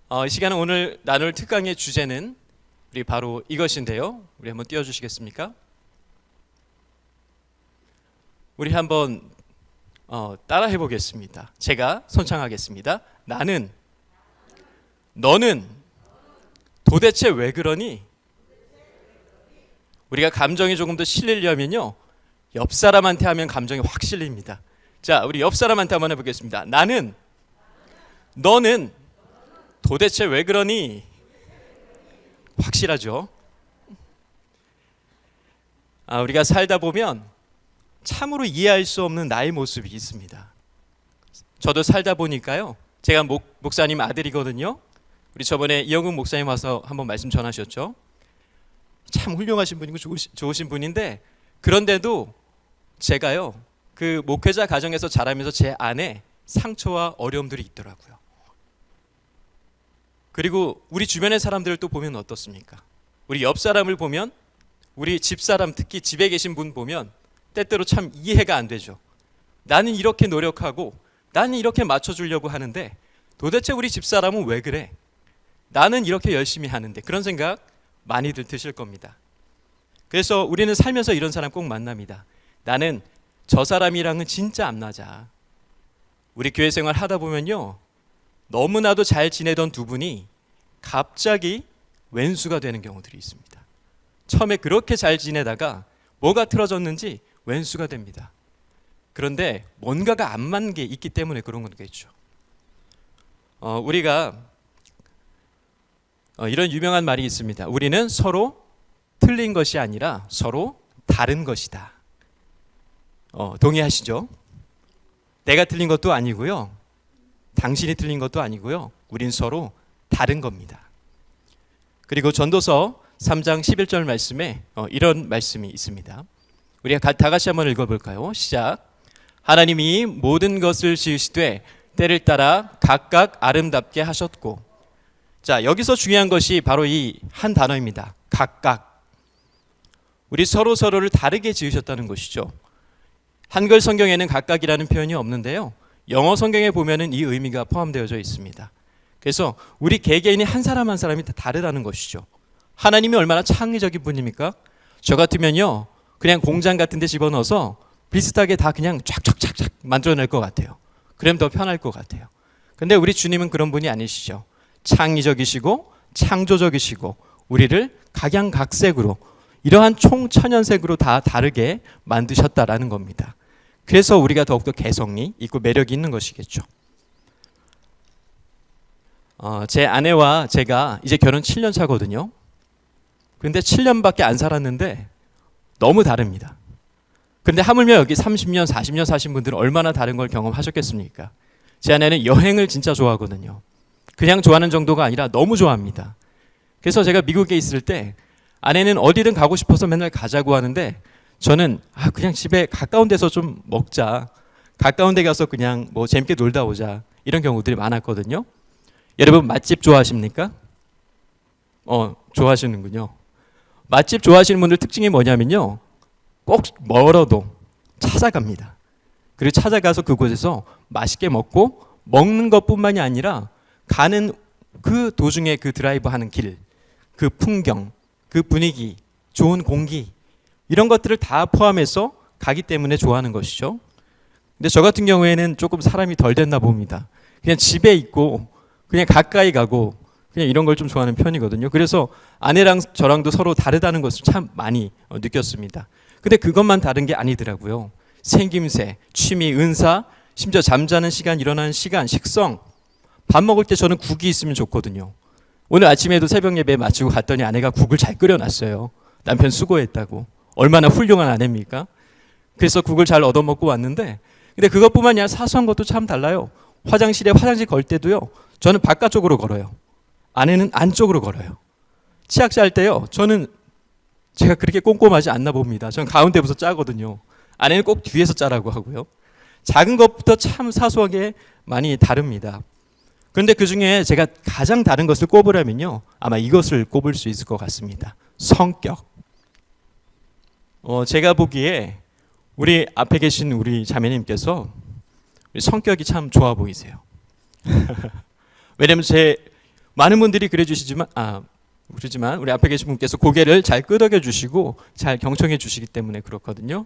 이 시간은 오늘 나눌 특강의 주제는 우리 바로 이것인데요. 우리 한번 띄워주시겠습니까? 우리 한번 따라 해보겠습니다. 제가 선창하겠습니다. 나는, 너는 도대체 왜 그러니? 우리가 감정이 조금 더 실리려면요, 옆 사람한테 하면 감정이 확 실립니다. 자, 우리 옆 사람한테 한번 해보겠습니다. 나는, 너는 도대체 왜 그러니? 확실하죠? 우리가 살다 보면 참으로 이해할 수 없는 나의 모습이 있습니다. 저도 살다 보니까요, 제가 목사님 아들이거든요. 우리 저번에 이영국 목사님 와서 한번 말씀 전하셨죠. 참 훌륭하신 분이고 좋으신 분인데, 그런데도 제가요, 그 목회자 가정에서 자라면서 제 안에 상처와 어려움들이 있더라고요. 그리고 우리 주변의 사람들을 또 보면 어떻습니까? 우리 옆 사람을 보면, 우리 집사람, 특히 집에 계신 분 보면 때때로 참 이해가 안 되죠. 나는 이렇게 노력하고 나는 이렇게 맞춰주려고 하는데 도대체 우리 집사람은 왜 그래? 나는 이렇게 열심히 하는데. 그런 생각 많이들 드실 겁니다. 그래서 우리는 살면서 이런 사람 꼭 만납니다. 나는 저 사람이랑은 진짜 안 맞아. 우리 교회 생활 하다 보면요, 너무나도 잘 지내던 두 분이 갑자기 왼수가 되는 경우들이 있습니다. 처음에 그렇게 잘 지내다가 뭐가 틀어졌는지 왼수가 됩니다. 그런데 뭔가가 안 맞는 게 있기 때문에 그런 거겠죠. 우리가 이런 유명한 말이 있습니다. 우리는 서로 틀린 것이 아니라 서로 다른 것이다. 동의하시죠? 내가 틀린 것도 아니고요, 당신이 틀린 것도 아니고요, 우린 서로 다른 겁니다. 그리고 전도서 3장 11절 말씀에 이런 말씀이 있습니다. 우리가 다 같이 한번 읽어볼까요? 시작. 하나님이 모든 것을 지으시되 때를 따라 각각 아름답게 하셨고. 자, 여기서 중요한 것이 바로 이 한 단어입니다. 각각. 우리 서로를 다르게 지으셨다는 것이죠. 한글 성경에는 각각이라는 표현이 없는데요, 영어 성경에 보면은 이 의미가 포함되어져 있습니다. 그래서 우리 개개인이 한 사람 한 사람이 다 다르다는 것이죠. 하나님이 얼마나 창의적인 분입니까? 저 같으면요, 그냥 공장 같은 데 집어넣어서 비슷하게 다 그냥 쫙쫙쫙쫙 만들어낼 것 같아요. 그럼 더 편할 것 같아요. 근데 우리 주님은 그런 분이 아니시죠. 창의적이시고 창조적이시고 우리를 각양각색으로, 이러한 총천연색으로 다 다르게 만드셨다라는 겁니다. 그래서 우리가 더욱더 개성이 있고 매력이 있는 것이겠죠. 제 아내와 제가 이제 결혼 7년 차거든요. 그런데 7년밖에 안 살았는데 너무 다릅니다. 그런데 하물며 여기 30년, 40년 사신 분들은 얼마나 다른 걸 경험하셨겠습니까? 제 아내는 여행을 진짜 좋아하거든요. 그냥 좋아하는 정도가 아니라 너무 좋아합니다. 그래서 제가 미국에 있을 때 아내는 어디든 가고 싶어서 맨날 가자고 하는데, 저는 그냥 집에 가까운 데서 좀 먹자, 가까운 데 가서 그냥 뭐 재밌게 놀다 오자, 이런 경우들이 많았거든요. 여러분 맛집 좋아하십니까? 좋아하시는군요. 맛집 좋아하시는 분들 특징이 뭐냐면요, 꼭 멀어도 찾아갑니다. 그리고 찾아가서 그곳에서 맛있게 먹고, 먹는 것뿐만이 아니라 가는 그 도중에 그 드라이브 하는 길, 그 풍경, 그 분위기, 좋은 공기, 이런 것들을 다 포함해서 가기 때문에 좋아하는 것이죠. 근데 저 같은 경우에는 조금 사람이 덜 됐나 봅니다. 그냥 집에 있고 그냥 가까이 가고 그냥 이런 걸 좀 좋아하는 편이거든요. 그래서 아내랑 저랑도 서로 다르다는 것을 참 많이 느꼈습니다. 근데 그것만 다른 게 아니더라고요. 생김새, 취미, 은사, 심지어 잠자는 시간, 일어나는 시간, 식성. 밥 먹을 때 저는 국이 있으면 좋거든요. 오늘 아침에도 새벽 예배 마치고 갔더니 아내가 국을 잘 끓여놨어요. 남편 수고했다고. 얼마나 훌륭한 아내입니까? 그래서 국을 잘 얻어먹고 왔는데, 근데 그것뿐만이 아니라 사소한 것도 참 달라요. 화장실 걸 때도요, 저는 바깥쪽으로 걸어요. 아내는 안쪽으로 걸어요. 치약질 할 때요, 제가 그렇게 꼼꼼하지 않나 봅니다. 저는 가운데부터 짜거든요. 아내는 꼭 뒤에서 짜라고 하고요. 작은 것부터 참 사소하게 많이 다릅니다. 그런데 그 중에 제가 가장 다른 것을 꼽으라면요, 아마 이것을 꼽을 수 있을 것 같습니다. 성격. 제가 보기에 우리 앞에 계신 우리 자매님께서 성격이 참 좋아 보이세요. 왜냐면 제 많은 분들이 그러지만 우리 앞에 계신 분께서 고개를 잘 끄덕여 주시고 잘 경청해 주시기 때문에 그렇거든요.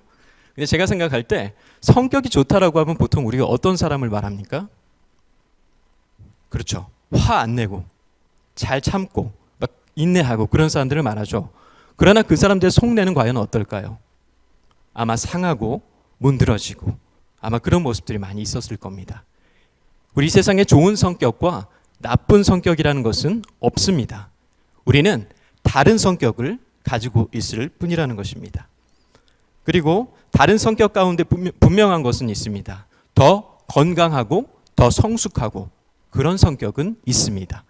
근데 제가 생각할 때 성격이 좋다라고 하면 보통 우리가 어떤 사람을 말합니까? 그렇죠. 화 안 내고 잘 참고 막 인내하고 그런 사람들을 말하죠. 그러나 그 사람들의 속내는 과연 어떨까요? 아마 상하고 문드러지고 아마 그런 모습들이 많이 있었을 겁니다. 우리 세상에 좋은 성격과 나쁜 성격이라는 것은 없습니다. 우리는 다른 성격을 가지고 있을 뿐이라는 것입니다. 그리고 다른 성격 가운데 분명한 것은 있습니다. 더 건강하고 더 성숙하고 그런 성격은 있습니다.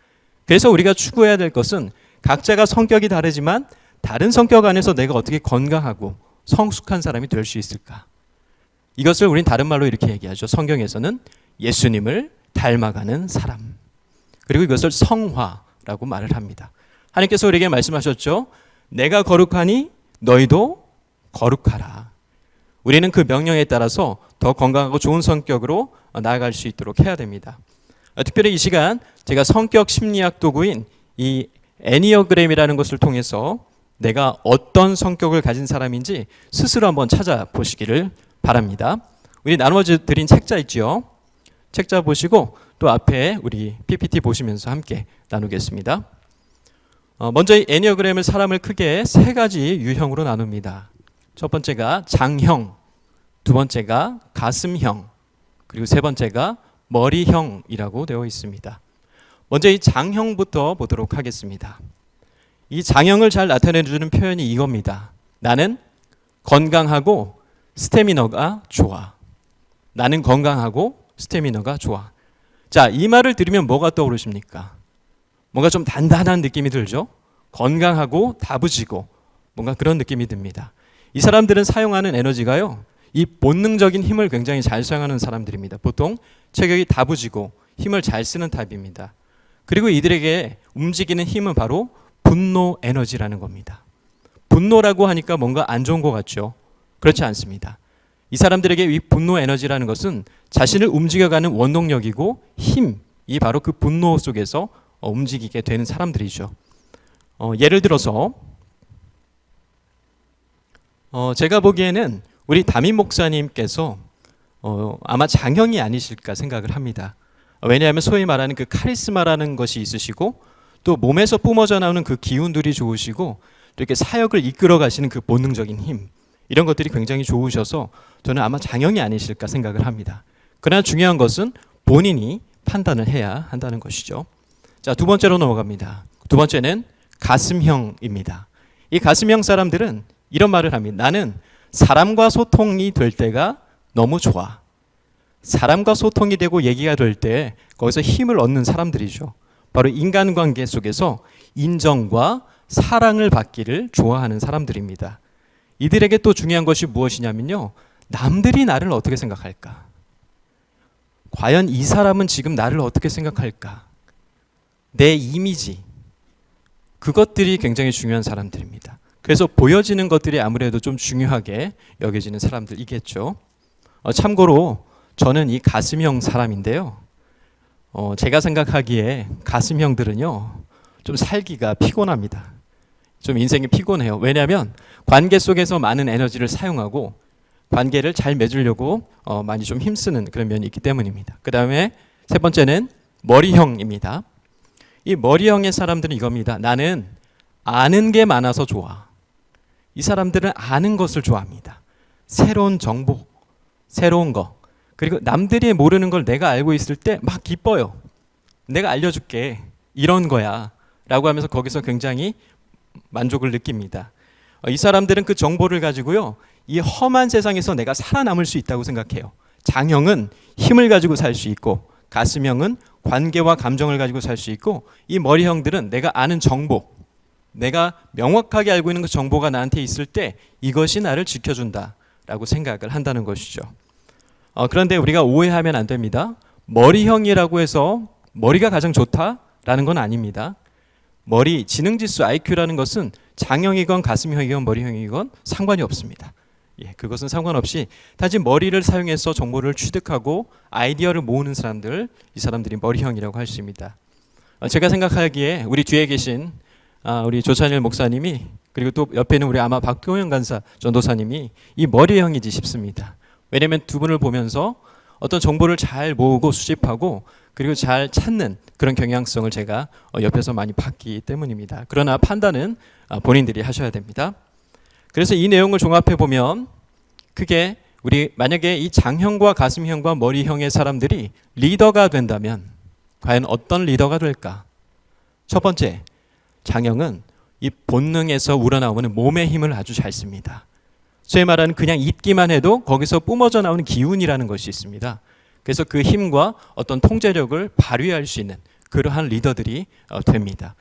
그래서 우리가 추구해야 될 것은 각자가 성격이 다르지만 다른 성격 안에서 내가 어떻게 건강하고 성숙한 사람이 될 수 있을까? 이것을 우린 다른 말로 이렇게 얘기하죠. 성경에서는 예수님을 닮아가는 사람. 그리고 이것을 성화라고 말을 합니다. 하나님께서 우리에게 말씀하셨죠. 내가 거룩하니 너희도 거룩하라. 우리는 그 명령에 따라서 더 건강하고 좋은 성격으로 나아갈 수 있도록 해야 됩니다. 특별히 이 시간 제가 성격 심리학 도구인 이 애니어그램이라는 것을 통해서 내가 어떤 성격을 가진 사람인지 스스로 한번 찾아보시기를 바랍니다. 우리 나눠 드린 책자 있죠. 책자 보시고 또 앞에 우리 PPT 보시면서 함께 나누겠습니다. 먼저 이 애니어그램을 사람을 크게 세 가지 유형으로 나눕니다. 첫 번째가 장형, 두 번째가 가슴형, 그리고 세 번째가 머리형이라고 되어 있습니다. 먼저 이 장형부터 보도록 하겠습니다. 이 장형을 잘 나타내주는 표현이 이겁니다. 나는 건강하고 스태미너가 좋아. 나는 건강하고 스태미너가 좋아. 자, 이 말을 들으면 뭐가 떠오르십니까? 뭔가 좀 단단한 느낌이 들죠? 건강하고 다부지고 뭔가 그런 느낌이 듭니다. 이 사람들은 사용하는 에너지가요, 이 본능적인 힘을 굉장히 잘 사용하는 사람들입니다. 보통 체격이 다부지고 힘을 잘 쓰는 타입입니다. 그리고 이들에게 움직이는 힘은 바로 분노 에너지라는 겁니다. 분노라고 하니까 뭔가 안 좋은 것 같죠? 그렇지 않습니다. 이 사람들에게 이 분노 에너지라는 것은 자신을 움직여가는 원동력이고 힘이 바로 그 분노 속에서 움직이게 되는 사람들이죠. 예를 들어서 제가 보기에는 우리 담임 목사님께서 아마 장형이 아니실까 생각을 합니다. 왜냐하면 소위 말하는 그 카리스마라는 것이 있으시고 또 몸에서 뿜어져 나오는 그 기운들이 좋으시고 또 이렇게 사역을 이끌어 가시는 그 본능적인 힘, 이런 것들이 굉장히 좋으셔서 저는 아마 장형이 아니실까 생각을 합니다. 그러나 중요한 것은 본인이 판단을 해야 한다는 것이죠. 자, 두 번째로 넘어갑니다. 두 번째는 가슴형입니다. 이 가슴형 사람들은 이런 말을 합니다. 나는 사람과 소통이 될 때가 너무 좋아. 사람과 소통이 되고 얘기가 될 때 거기서 힘을 얻는 사람들이죠. 바로 인간관계 속에서 인정과 사랑을 받기를 좋아하는 사람들입니다. 이들에게 또 중요한 것이 무엇이냐면요, 남들이 나를 어떻게 생각할까? 과연 이 사람은 지금 나를 어떻게 생각할까? 내 이미지, 그것들이 굉장히 중요한 사람들입니다. 그래서 보여지는 것들이 아무래도 좀 중요하게 여겨지는 사람들이겠죠. 참고로 저는 이 가슴형 사람인데요. 제가 생각하기에 가슴형들은요, 좀 살기가 피곤합니다. 좀 인생이 피곤해요. 왜냐하면 관계 속에서 많은 에너지를 사용하고 관계를 잘 맺으려고 많이 좀 힘쓰는 그런 면이 있기 때문입니다. 그 다음에 세 번째는 머리형입니다. 이 머리형의 사람들은 이겁니다. 나는 아는 게 많아서 좋아. 이 사람들은 아는 것을 좋아합니다. 새로운 정보, 새로운 거, 그리고 남들이 모르는 걸 내가 알고 있을 때 막 기뻐요. 내가 알려줄게, 이런 거야 라고 하면서 거기서 굉장히 만족을 느낍니다. 이 사람들은 그 정보를 가지고요, 이 험한 세상에서 내가 살아남을 수 있다고 생각해요. 장형은 힘을 가지고 살 수 있고, 가슴형은 관계와 감정을 가지고 살 수 있고, 이 머리형들은 내가 아는 정보, 내가 명확하게 알고 있는 그 정보가 나한테 있을 때 이것이 나를 지켜준다라고 생각을 한다는 것이죠. 그런데 우리가 오해하면 안 됩니다. 머리형이라고 해서 머리가 가장 좋다라는 건 아닙니다. 머리 지능지수 IQ라는 것은 장형이건 가슴형이건 머리형이건 상관이 없습니다. 그것은 상관없이 단지 머리를 사용해서 정보를 취득하고 아이디어를 모으는 사람들, 이 사람들이 머리형이라고 할 수 있습니다. 제가 생각하기에 우리 뒤에 계신 우리 조찬일 목사님이, 그리고 또 옆에는 우리 아마 박동현 간사 전도사님이 이 머리형이지 싶습니다. 왜냐하면 두 분을 보면서 어떤 정보를 잘 모으고 수집하고 그리고 잘 찾는 그런 경향성을 제가 옆에서 많이 봤기 때문입니다. 그러나 판단은 본인들이 하셔야 됩니다. 그래서 이 내용을 종합해 보면 그게 우리 만약에 이 장형과 가슴형과 머리형의 사람들이 리더가 된다면 과연 어떤 리더가 될까? 첫 번째, 장형은 이 본능에서 우러나오는 몸의 힘을 아주 잘 씁니다. 소위 말하는 그냥 있기만 해도 거기서 뿜어져 나오는 기운이라는 것이 있습니다. 그래서 그 힘과 어떤 통제력을 발휘할 수 있는 그러한 리더들이 됩니다.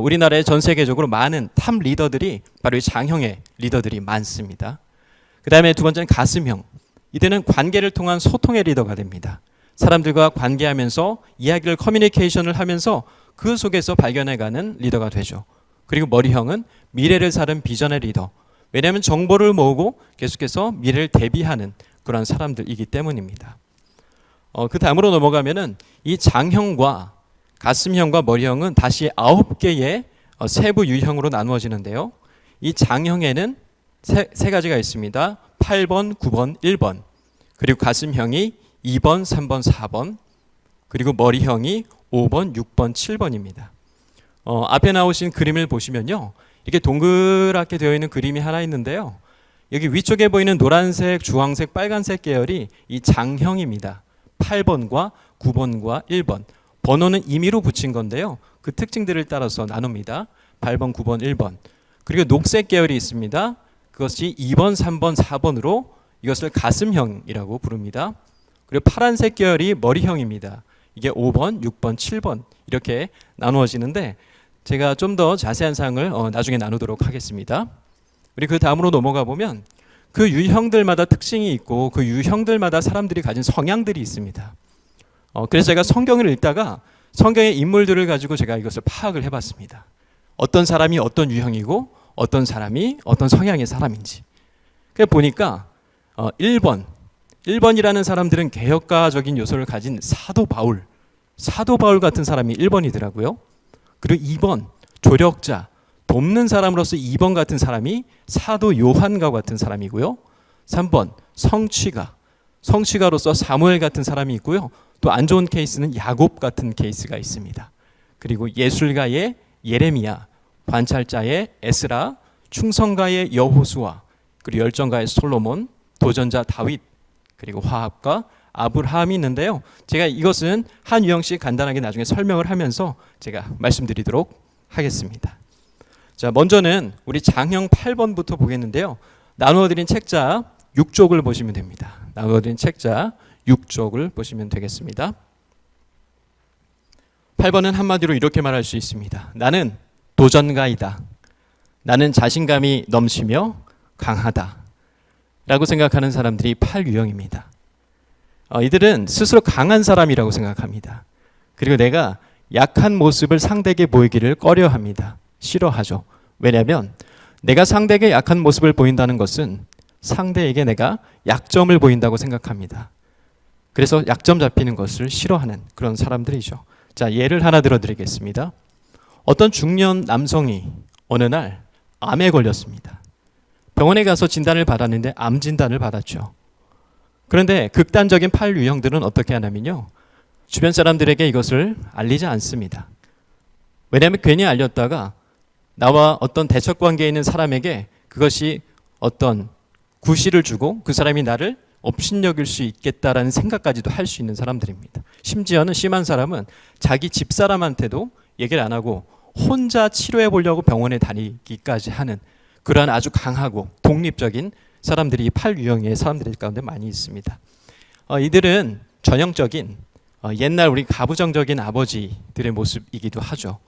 우리나라에 전 세계적으로 많은 탑 리더들이 바로 이 장형의 리더들이 많습니다. 그 다음에 두 번째는 가슴형. 이들은 관계를 통한 소통의 리더가 됩니다. 사람들과 관계하면서 이야기를 커뮤니케이션을 하면서 그 속에서 발견해가는 리더가 되죠. 그리고 머리형은 미래를 사는 비전의 리더. 왜냐하면 정보를 모으고 계속해서 미래를 대비하는 그런 사람들이기 때문입니다. 그 다음으로 넘어가면은 이 장형과 가슴형과 머리형은 다시 9개의 세부 유형으로 나누어지는데요. 이 장형에는 세 가지가 있습니다. 8번, 9번, 1번. 그리고 가슴형이 2번, 3번, 4번. 그리고 머리형이 5번, 6번, 7번입니다. 앞에 나오신 그림을 보시면요. 이렇게 동그랗게 되어 있는 그림이 하나 있는데요. 여기 위쪽에 보이는 노란색, 주황색, 빨간색 계열이 이 장형입니다. 8번과 9번과 1번. 번호는 임의로 붙인 건데요. 그 특징들을 따라서 나눕니다. 8번, 9번, 1번. 그리고 녹색 계열이 있습니다. 그것이 2번, 3번, 4번으로 이것을 가슴형이라고 부릅니다. 그리고 파란색 계열이 머리형입니다. 이게 5번, 6번, 7번 이렇게 나누어지는데 제가 좀 더 자세한 사항을 나중에 나누도록 하겠습니다. 우리 그 다음으로 넘어가 보면 그 유형들마다 특징이 있고 그 유형들마다 사람들이 가진 성향들이 있습니다. 그래서 제가 성경을 읽다가 성경의 인물들을 가지고 제가 이것을 파악을 해봤습니다. 어떤 사람이 어떤 유형이고 어떤 사람이 어떤 성향의 사람인지. 그래서 보니까 1번이라는 사람들은 개혁가적인 요소를 가진 사도 바울 같은 사람이 1번이더라고요. 그리고 2번, 조력자, 돕는 사람으로서 2번 같은 사람이 사도 요한과 같은 사람이고요. 3번, 성취가로서 사무엘 같은 사람이 있고요. 또 안 좋은 케이스는 야곱 같은 케이스가 있습니다. 그리고 예술가의 예레미야, 관찰자의 에스라, 충성가의 여호수아, 그리고 열정가의 솔로몬, 도전자 다윗, 그리고 화합가 아브라함이 있는데요. 제가 이것은 한 유형씩 간단하게 나중에 설명을 하면서 제가 말씀드리도록 하겠습니다. 자, 먼저는 우리 장형 8번부터 보겠는데요. 나누어드린 책자 6쪽을 보시면 됩니다. 나누어드린 책자 6쪽을 보시면 되겠습니다. 8번은 한마디로 이렇게 말할 수 있습니다. 나는 도전가이다. 나는 자신감이 넘치며 강하다. 라고 생각하는 사람들이 8유형입니다. 이들은 스스로 강한 사람이라고 생각합니다. 그리고 내가 약한 모습을 상대에게 보이기를 꺼려합니다. 싫어하죠. 왜냐하면 내가 상대에게 약한 모습을 보인다는 것은 상대에게 내가 약점을 보인다고 생각합니다. 그래서 약점 잡히는 것을 싫어하는 그런 사람들이죠. 자, 예를 하나 들어드리겠습니다. 어떤 중년 남성이 어느 날 암에 걸렸습니다. 병원에 가서 진단을 받았는데 암 진단을 받았죠. 그런데 극단적인 8유형들은 어떻게 하냐면요. 주변 사람들에게 이것을 알리지 않습니다. 왜냐하면 괜히 알렸다가 나와 어떤 대척 관계에 있는 사람에게 그것이 어떤 구실을 주고 그 사람이 나를 업신여길 수 있겠다라는 생각까지도 할 수 있는 사람들입니다. 심지어는 심한 사람은 자기 집사람한테도 얘기를 안 하고 혼자 치료해 보려고 병원에 다니기까지 하는 그러한 아주 강하고 독립적인 사람들이 8유형의 사람들 가운데 많이 있습니다. 이들은 전형적인 옛날 우리 가부장적인 아버지들의 모습이기도 하죠.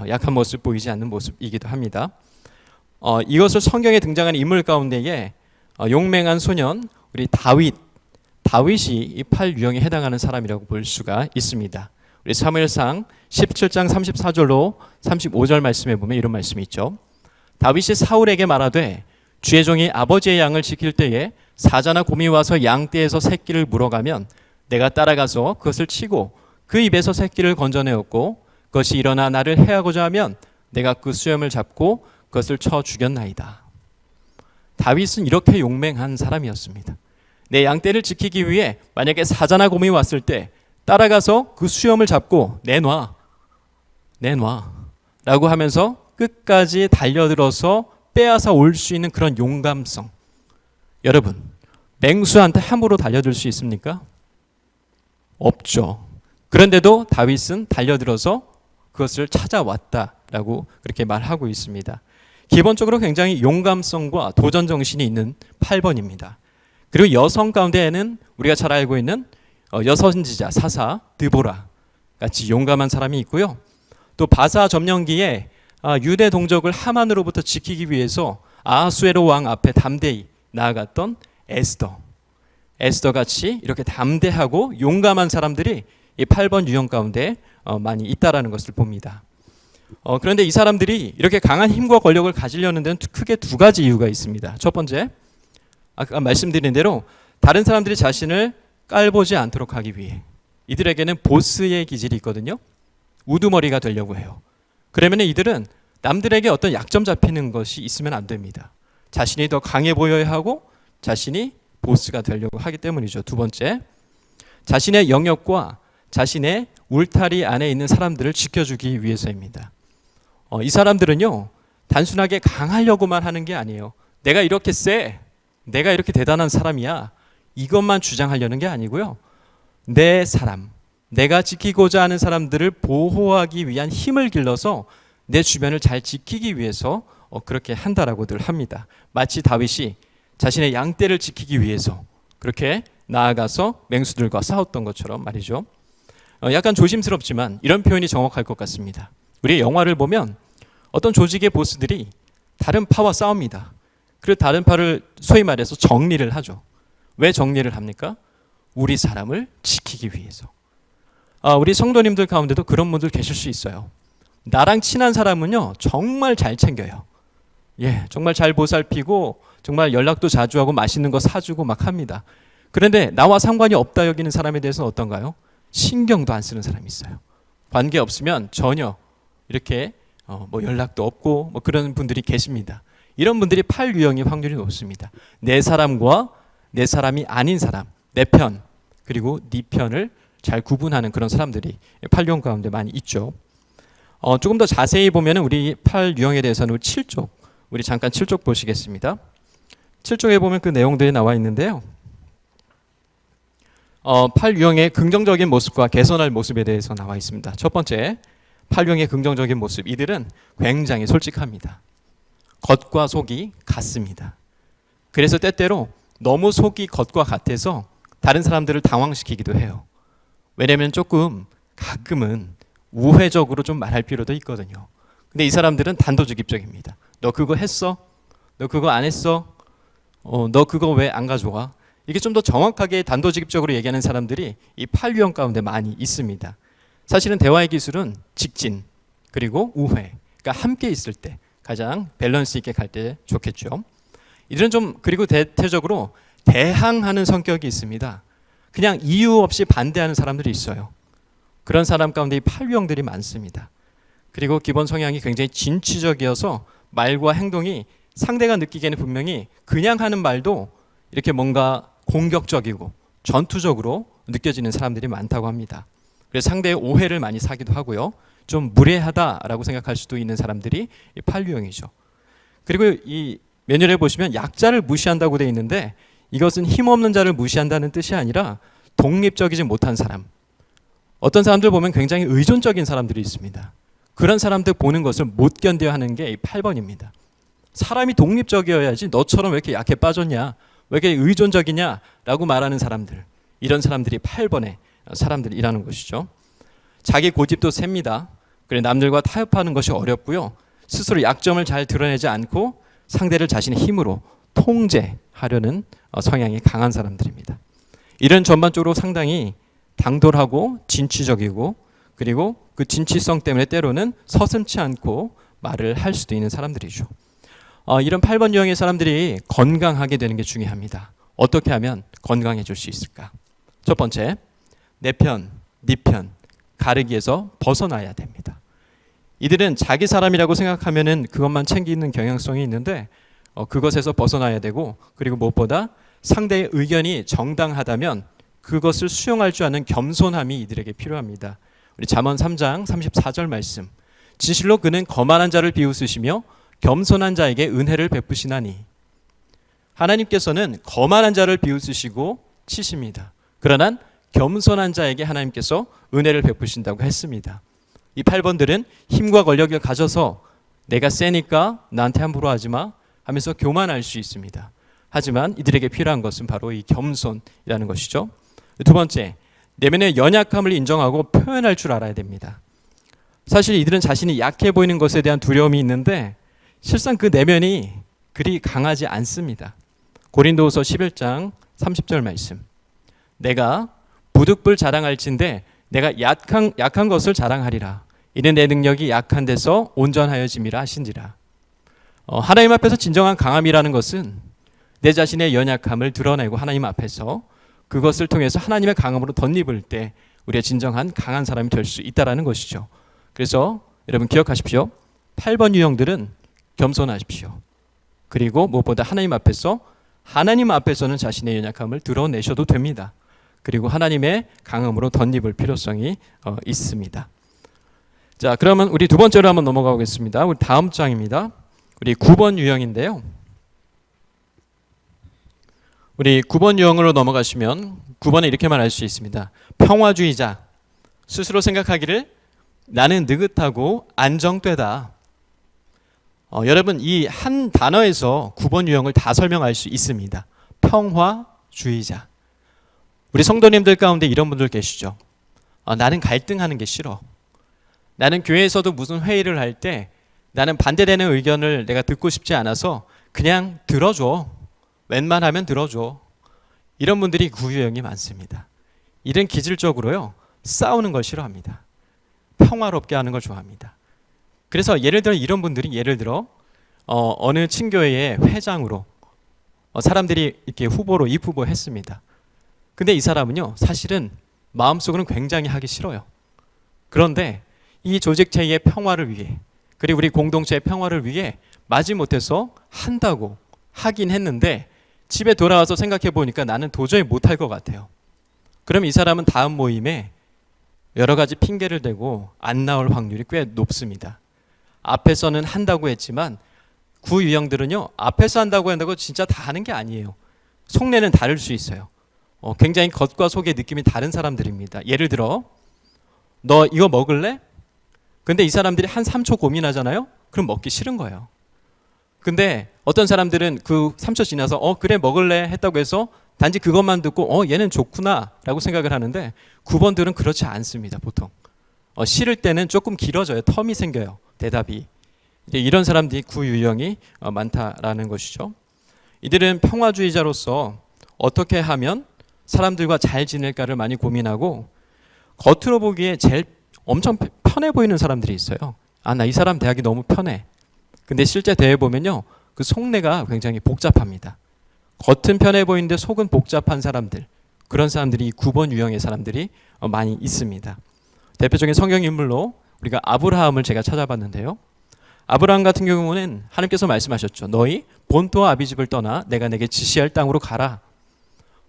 약한 모습 보이지 않는 모습이기도 합니다. 이것을 성경에 등장하는 인물 가운데에 용맹한 소년 우리 다윗이 이 8유형에 해당하는 사람이라고 볼 수가 있습니다. 우리 사무엘상 17장 34절로 35절 말씀에 보면 이런 말씀이 있죠. 다윗이 사울에게 말하되 주의 종이 아버지의 양을 지킬 때에 사자나 곰이 와서 양떼에서 새끼를 물어가면 내가 따라가서 그것을 치고 그 입에서 새끼를 건져내었고 그것이 일어나 나를 해하고자 하면 내가 그 수염을 잡고 그것을 쳐 죽였나이다. 다윗은 이렇게 용맹한 사람이었습니다. 내 양떼를 지키기 위해 만약에 사자나 곰이 왔을 때 따라가서 그 수염을 잡고 내놔 라고 하면서 끝까지 달려들어서 빼앗아 올 수 있는 그런 용감성. 여러분, 맹수한테 함부로 달려들 수 있습니까? 없죠. 그런데도 다윗은 달려들어서 그것을 찾아왔다라고 그렇게 말하고 있습니다. 기본적으로 굉장히 용감성과 도전 정신이 있는 8번입니다. 그리고 여성 가운데에는 우리가 잘 알고 있는 여선지자 사사 드보라 같이 용감한 사람이 있고요. 또 바사 점령기에 유대 동족을 하만으로부터 지키기 위해서 아하수에로 왕 앞에 담대히 나아갔던 에스더 같이 이렇게 담대하고 용감한 사람들이 이 8번 유형 가운데 많이 있다라는 것을 봅니다. 그런데 이 사람들이 이렇게 강한 힘과 권력을 가지려는 데는 크게 두 가지 이유가 있습니다. 첫 번째, 아까 말씀드린 대로 다른 사람들이 자신을 깔보지 않도록 하기 위해 이들에게는 보스의 기질이 있거든요. 우두머리가 되려고 해요. 그러면 이들은 남들에게 어떤 약점 잡히는 것이 있으면 안 됩니다. 자신이 더 강해 보여야 하고 자신이 보스가 되려고 하기 때문이죠. 두 번째, 자신의 영역과 자신의 울타리 안에 있는 사람들을 지켜주기 위해서입니다. 이 사람들은요, 단순하게 강하려고만 하는 게 아니에요. 내가 이렇게 세, 내가 이렇게 대단한 사람이야, 이것만 주장하려는 게 아니고요. 내 사람, 내가 지키고자 하는 사람들을 보호하기 위한 힘을 길러서 내 주변을 잘 지키기 위해서 그렇게 한다라고들 합니다. 마치 다윗이 자신의 양떼를 지키기 위해서 그렇게 나아가서 맹수들과 싸웠던 것처럼 말이죠. 약간 조심스럽지만 이런 표현이 정확할 것 같습니다. 우리 영화를 보면 어떤 조직의 보스들이 다른 파와 싸웁니다. 그리고 다른 파를 소위 말해서 정리를 하죠. 왜 정리를 합니까? 우리 사람을 지키기 위해서. 우리 성도님들 가운데도 그런 분들 계실 수 있어요. 나랑 친한 사람은요, 정말 잘 챙겨요. 정말 잘 보살피고 정말 연락도 자주 하고 맛있는 거 사주고 막 합니다. 그런데 나와 상관이 없다 여기는 사람에 대해서는 어떤가요? 신경도 안 쓰는 사람이 있어요. 관계 없으면 전혀 이렇게 연락도 없고 그런 분들이 계십니다. 이런 분들이 8유형의 확률이 높습니다. 내 사람과 내 사람이 아닌 사람, 내 편 그리고 네 편을 잘 구분하는 그런 사람들이 8유형 가운데 많이 있죠. 조금 더 자세히 보면 우리 8유형에 대해서는 7쪽, 우리 잠깐 7쪽 보시겠습니다. 7쪽에 보면 그 내용들이 나와 있는데요. 8유형의 긍정적인 모습과 개선할 모습에 대해서 나와 있습니다. 첫 번째, 8유형의 긍정적인 모습. 이들은 굉장히 솔직합니다. 겉과 속이 같습니다. 그래서 때때로 너무 속이 겉과 같아서 다른 사람들을 당황시키기도 해요. 왜냐하면 조금 가끔은 우회적으로 좀 말할 필요도 있거든요. 근데 이 사람들은 단도직입적입니다. 너 그거 했어? 너 그거 안 했어? 너 그거 왜 안 가져와? 이게 좀 더 정확하게 단도직입적으로 얘기하는 사람들이 이 8유형 가운데 많이 있습니다. 사실은 대화의 기술은 직진 그리고 우회, 그러니까 함께 있을 때 가장 밸런스 있게 갈 때 좋겠죠. 이들은 좀 그리고 대체적으로 대항하는 성격이 있습니다. 그냥 이유 없이 반대하는 사람들이 있어요. 그런 사람 가운데 이 8유형들이 많습니다. 그리고 기본 성향이 굉장히 진취적이어서 말과 행동이 상대가 느끼기에는 분명히 그냥 하는 말도 이렇게 뭔가 공격적이고 전투적으로 느껴지는 사람들이 많다고 합니다. 그래서 상대의 오해를 많이 사기도 하고요. 좀 무례하다라고 생각할 수도 있는 사람들이 8유형이죠. 그리고 이 매뉴얼에 보시면 약자를 무시한다고 되어 있는데 이것은 힘없는 자를 무시한다는 뜻이 아니라 독립적이지 못한 사람. 어떤 사람들 보면 굉장히 의존적인 사람들이 있습니다. 그런 사람들 보는 것을 못 견뎌야 하는 게 이 8번입니다. 사람이 독립적이어야지 너처럼 왜 이렇게 약해 빠졌냐, 왜 이렇게 의존적이냐 라고 말하는 사람들, 이런 사람들이 8번의 사람들이라는 것이죠. 자기 고집도 셉니다. 그래 남들과 타협하는 것이 어렵고요. 스스로 약점을 잘 드러내지 않고 상대를 자신의 힘으로 통제하려는 성향이 강한 사람들입니다. 이런 전반적으로 상당히 당돌하고 진취적이고 그리고 그 진취성 때문에 때로는 서슴지 않고 말을 할 수도 있는 사람들이죠. 이런 8번 유형의 사람들이 건강하게 되는 게 중요합니다. 어떻게 하면 건강해질 수 있을까? 첫 번째, 내 편, 네 편 가르기에서 벗어나야 됩니다. 이들은 자기 사람이라고 생각하면은 그것만 챙기는 경향성이 있는데 그것에서 벗어나야 되고, 그리고 무엇보다 상대의 의견이 정당하다면 그것을 수용할 줄 아는 겸손함이 이들에게 필요합니다. 우리 잠언 3장 34절 말씀. 진실로 그는 거만한 자를 비웃으시며 겸손한 자에게 은혜를 베푸시나니. 하나님께서는 거만한 자를 비웃으시고 치십니다. 그러나 겸손한 자에게 하나님께서 은혜를 베푸신다고 했습니다. 이 8번들은 힘과 권력을 가져서 내가 세니까 나한테 함부로 하지 마 하면서 교만할 수 있습니다. 하지만 이들에게 필요한 것은 바로 이 겸손이라는 것이죠. 두 번째, 내면의 연약함을 인정하고 표현할 줄 알아야 됩니다. 사실 이들은 자신이 약해 보이는 것에 대한 두려움이 있는데 실상 그 내면이 그리 강하지 않습니다. 고린도후서 11장 30절 말씀. 내가 부득불 자랑할진대 내가 약한 것을 자랑하리라. 이는 내 능력이 약한 데서 온전하여짐이라 하신지라. 하나님 앞에서 진정한 강함이라는 것은 내 자신의 연약함을 드러내고 하나님 앞에서 그것을 통해서 하나님의 강함으로 덧입을 때 우리가 진정한 강한 사람이 될 수 있다는 것이죠. 그래서 여러분 기억하십시오. 8번 유형들은 겸손하십시오. 그리고 무엇보다 하나님 앞에서는 자신의 연약함을 드러내셔도 됩니다. 그리고 하나님의 강함으로 덧입을 필요성이 있습니다. 자, 그러면 우리 두 번째로 한번 넘어가 보겠습니다. 우리 다음 장입니다. 우리 9번 유형인데요. 우리 9번 유형으로 넘어가시면 9번에 이렇게 말할 수 있습니다. 평화주의자. 스스로 생각하기를 나는 느긋하고 안정되다. 여러분 이 한 단어에서 9번 유형을 다 설명할 수 있습니다. 평화주의자. 우리 성도님들 가운데 이런 분들 계시죠. 나는 갈등하는 게 싫어. 나는 교회에서도 무슨 회의를 할 때 나는 반대되는 의견을 내가 듣고 싶지 않아서 그냥 들어줘. 웬만하면 들어줘. 이런 분들이 구유형이 많습니다. 이런 기질적으로요 싸우는 걸 싫어합니다. 평화롭게 하는 걸 좋아합니다. 그래서 예를 들어 이런 분들이 어느 친교회의 회장으로 사람들이 이렇게 후보로 입후보했습니다. 근데 이 사람은요 사실은 마음속으로는 굉장히 하기 싫어요. 그런데 이 조직체의 평화를 위해 그리고 우리 공동체의 평화를 위해 마지못해서 한다고 하긴 했는데 집에 돌아와서 생각해 보니까 나는 도저히 못할 것 같아요. 그럼 이 사람은 다음 모임에 여러 가지 핑계를 대고 안 나올 확률이 꽤 높습니다. 앞에서는 한다고 했지만 구유형들은요 앞에서 한다고 진짜 다 하는 게 아니에요. 속내는 다를 수 있어요. 굉장히 겉과 속의 느낌이 다른 사람들입니다. 예를 들어 너 이거 먹을래? 근데 이 사람들이 한 3초 고민하잖아요. 그럼 먹기 싫은 거예요. 근데 어떤 사람들은 그 3초 지나서 그래 먹을래 했다고 해서 단지 그것만 듣고 얘는 좋구나 라고 생각을 하는데 9번들은 그렇지 않습니다. 보통 싫을 때는 조금 길어져요. 텀이 생겨요. 대답이. 이런 사람들이 구유형이 많다라는 것이죠. 이들은 평화주의자로서 어떻게 하면 사람들과 잘 지낼까를 많이 고민하고 겉으로 보기에 제일 엄청 편해 보이는 사람들이 있어요. 나 이 사람 대하기 너무 편해. 근데 실제 대해 보면요 그 속내가 굉장히 복잡합니다. 겉은 편해 보이는데 속은 복잡한 사람들, 그런 사람들이 9번 유형의 사람들이 많이 있습니다. 대표적인 성경 인물로 우리가 아브라함을 제가 찾아봤는데요. 아브라함 같은 경우는 하나님께서 말씀하셨죠. 너희 본토와 아비집을 떠나 내가 내게 지시할 땅으로 가라.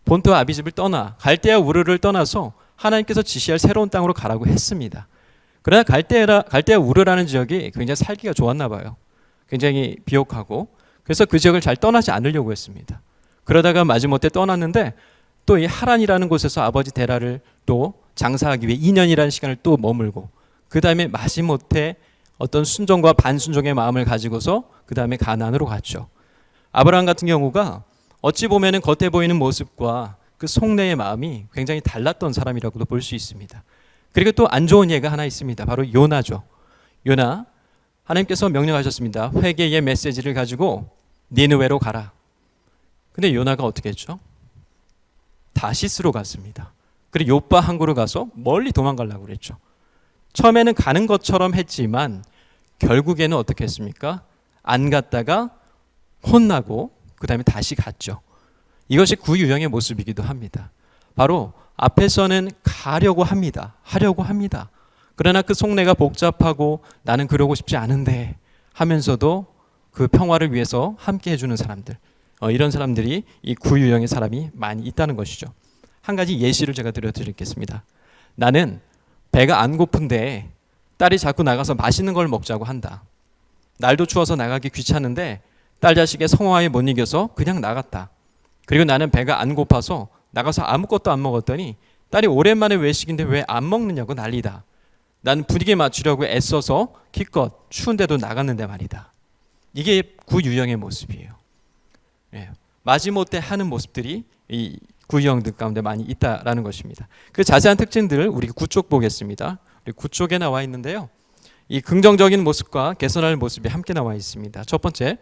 본토와 아비집을 떠나 갈대아 우르를 떠나서 하나님께서 지시할 새로운 땅으로 가라고 했습니다. 그러나 갈대아 우르라는 지역이 굉장히 살기가 좋았나 봐요. 굉장히 비옥하고 그래서 그 지역을 잘 떠나지 않으려고 했습니다. 그러다가 마지못해 떠났는데 또 이 하란이라는 곳에서 아버지 데라를 또 장사하기 위해 2년이라는 시간을 또 머물고 그 다음에 마지못해 어떤 순종과 반순종의 마음을 가지고서 그 다음에 가나안으로 갔죠. 아브라함 같은 경우가 어찌 보면은 겉에 보이는 모습과 그 속내의 마음이 굉장히 달랐던 사람이라고도 볼 수 있습니다. 그리고 또 안 좋은 예가 하나 있습니다. 바로 요나죠. 요나 하나님께서 명령하셨습니다. 회개의 메시지를 가지고 니느웨로 가라. 근데 요나가 어떻게 했죠? 다시스로 갔습니다. 그리고 요빠 항구로 가서 멀리 도망가려고 그랬죠. 처음에는 가는 것처럼 했지만 결국에는 어떻게 했습니까? 안 갔다가 혼나고 그 다음에 다시 갔죠. 이것이 구유형의 모습이기도 합니다. 바로 앞에서는 가려고 합니다. 하려고 합니다. 그러나 그 속내가 복잡하고 나는 그러고 싶지 않은데 하면서도 그 평화를 위해서 함께 해주는 사람들, 이런 사람들이 이 구유형의 사람이 많이 있다는 것이죠. 한 가지 예시를 제가 드리겠습니다. 나는 배가 안 고픈데 딸이 자꾸 나가서 맛있는 걸 먹자고 한다. 날도 추워서 나가기 귀찮은데 딸 자식의 성화에 못 이겨서 그냥 나갔다. 그리고 나는 배가 안 고파서 나가서 아무것도 안 먹었더니 딸이 오랜만에 외식인데 왜 안 먹느냐고 난리다. 나는 분위기 맞추려고 애써서 기껏 추운데도 나갔는데 말이다. 이게 구유형의 모습이에요. 예. 마지못해 하는 모습들이 이 구유형들 가운데 많이 있다라는 것입니다. 그 자세한 특징들을 우리 9쪽 보겠습니다. 우리 9쪽에 나와 있는데요. 이 긍정적인 모습과 개선할 모습이 함께 나와 있습니다. 첫 번째,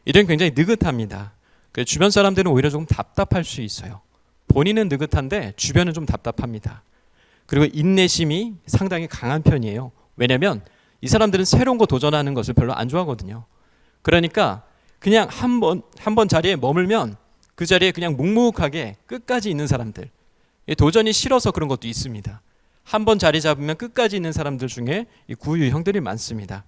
이들은 굉장히 느긋합니다. 주변 사람들은 오히려 조금 답답할 수 있어요. 본인은 느긋한데 주변은 좀 답답합니다. 그리고 인내심이 상당히 강한 편이에요. 왜냐하면 이 사람들은 새로운 거 도전하는 것을 별로 안 좋아하거든요. 그러니까 그냥 한 번 자리에 머물면 그 자리에 그냥 묵묵하게 끝까지 있는 사람들, 도전이 싫어서 그런 것도 있습니다. 한 번 자리 잡으면 끝까지 있는 사람들 중에 이 구유형들이 많습니다.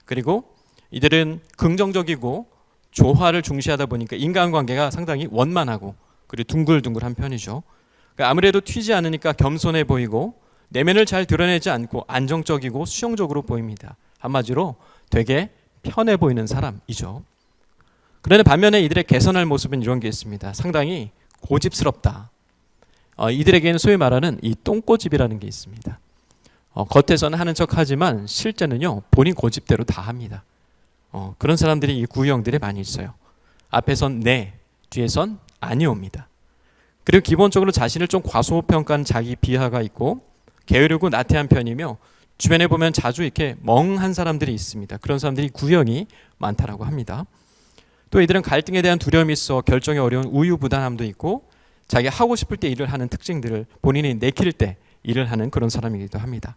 그리고 이들은 긍정적이고 조화를 중시하다 보니까 인간관계가 상당히 원만하고 그리고 둥글둥글한 편이죠. 그러니까 아무래도 튀지 않으니까 겸손해 보이고 내면을 잘 드러내지 않고 안정적이고 수용적으로 보입니다. 한마디로 되게 편해 보이는 사람이죠. 그런데 반면에 이들의 개선할 모습은 이런 게 있습니다. 상당히 고집스럽다. 이들에게는 소위 말하는 이 똥꼬집이라는 게 있습니다. 겉에서는 하는 척하지만 실제는요 본인 고집대로 다 합니다. 그런 사람들이 이 구유형들이 많이 있어요. 앞에선 네, 뒤에선 아니옵니다. 그리고 기본적으로 자신을 좀 과소평가한 자기 비하가 있고 게으르고 나태한 편이며 주변에 보면 자주 이렇게 멍한 사람들이 있습니다. 그런 사람들이 구형이 많다라고 합니다. 또 이들은 갈등에 대한 두려움이 있어 결정이 어려운 우유부단함도 있고 자기 하고 싶을 때 일을 하는 특징들을 본인이 내킬 때 일을 하는 그런 사람이기도 합니다.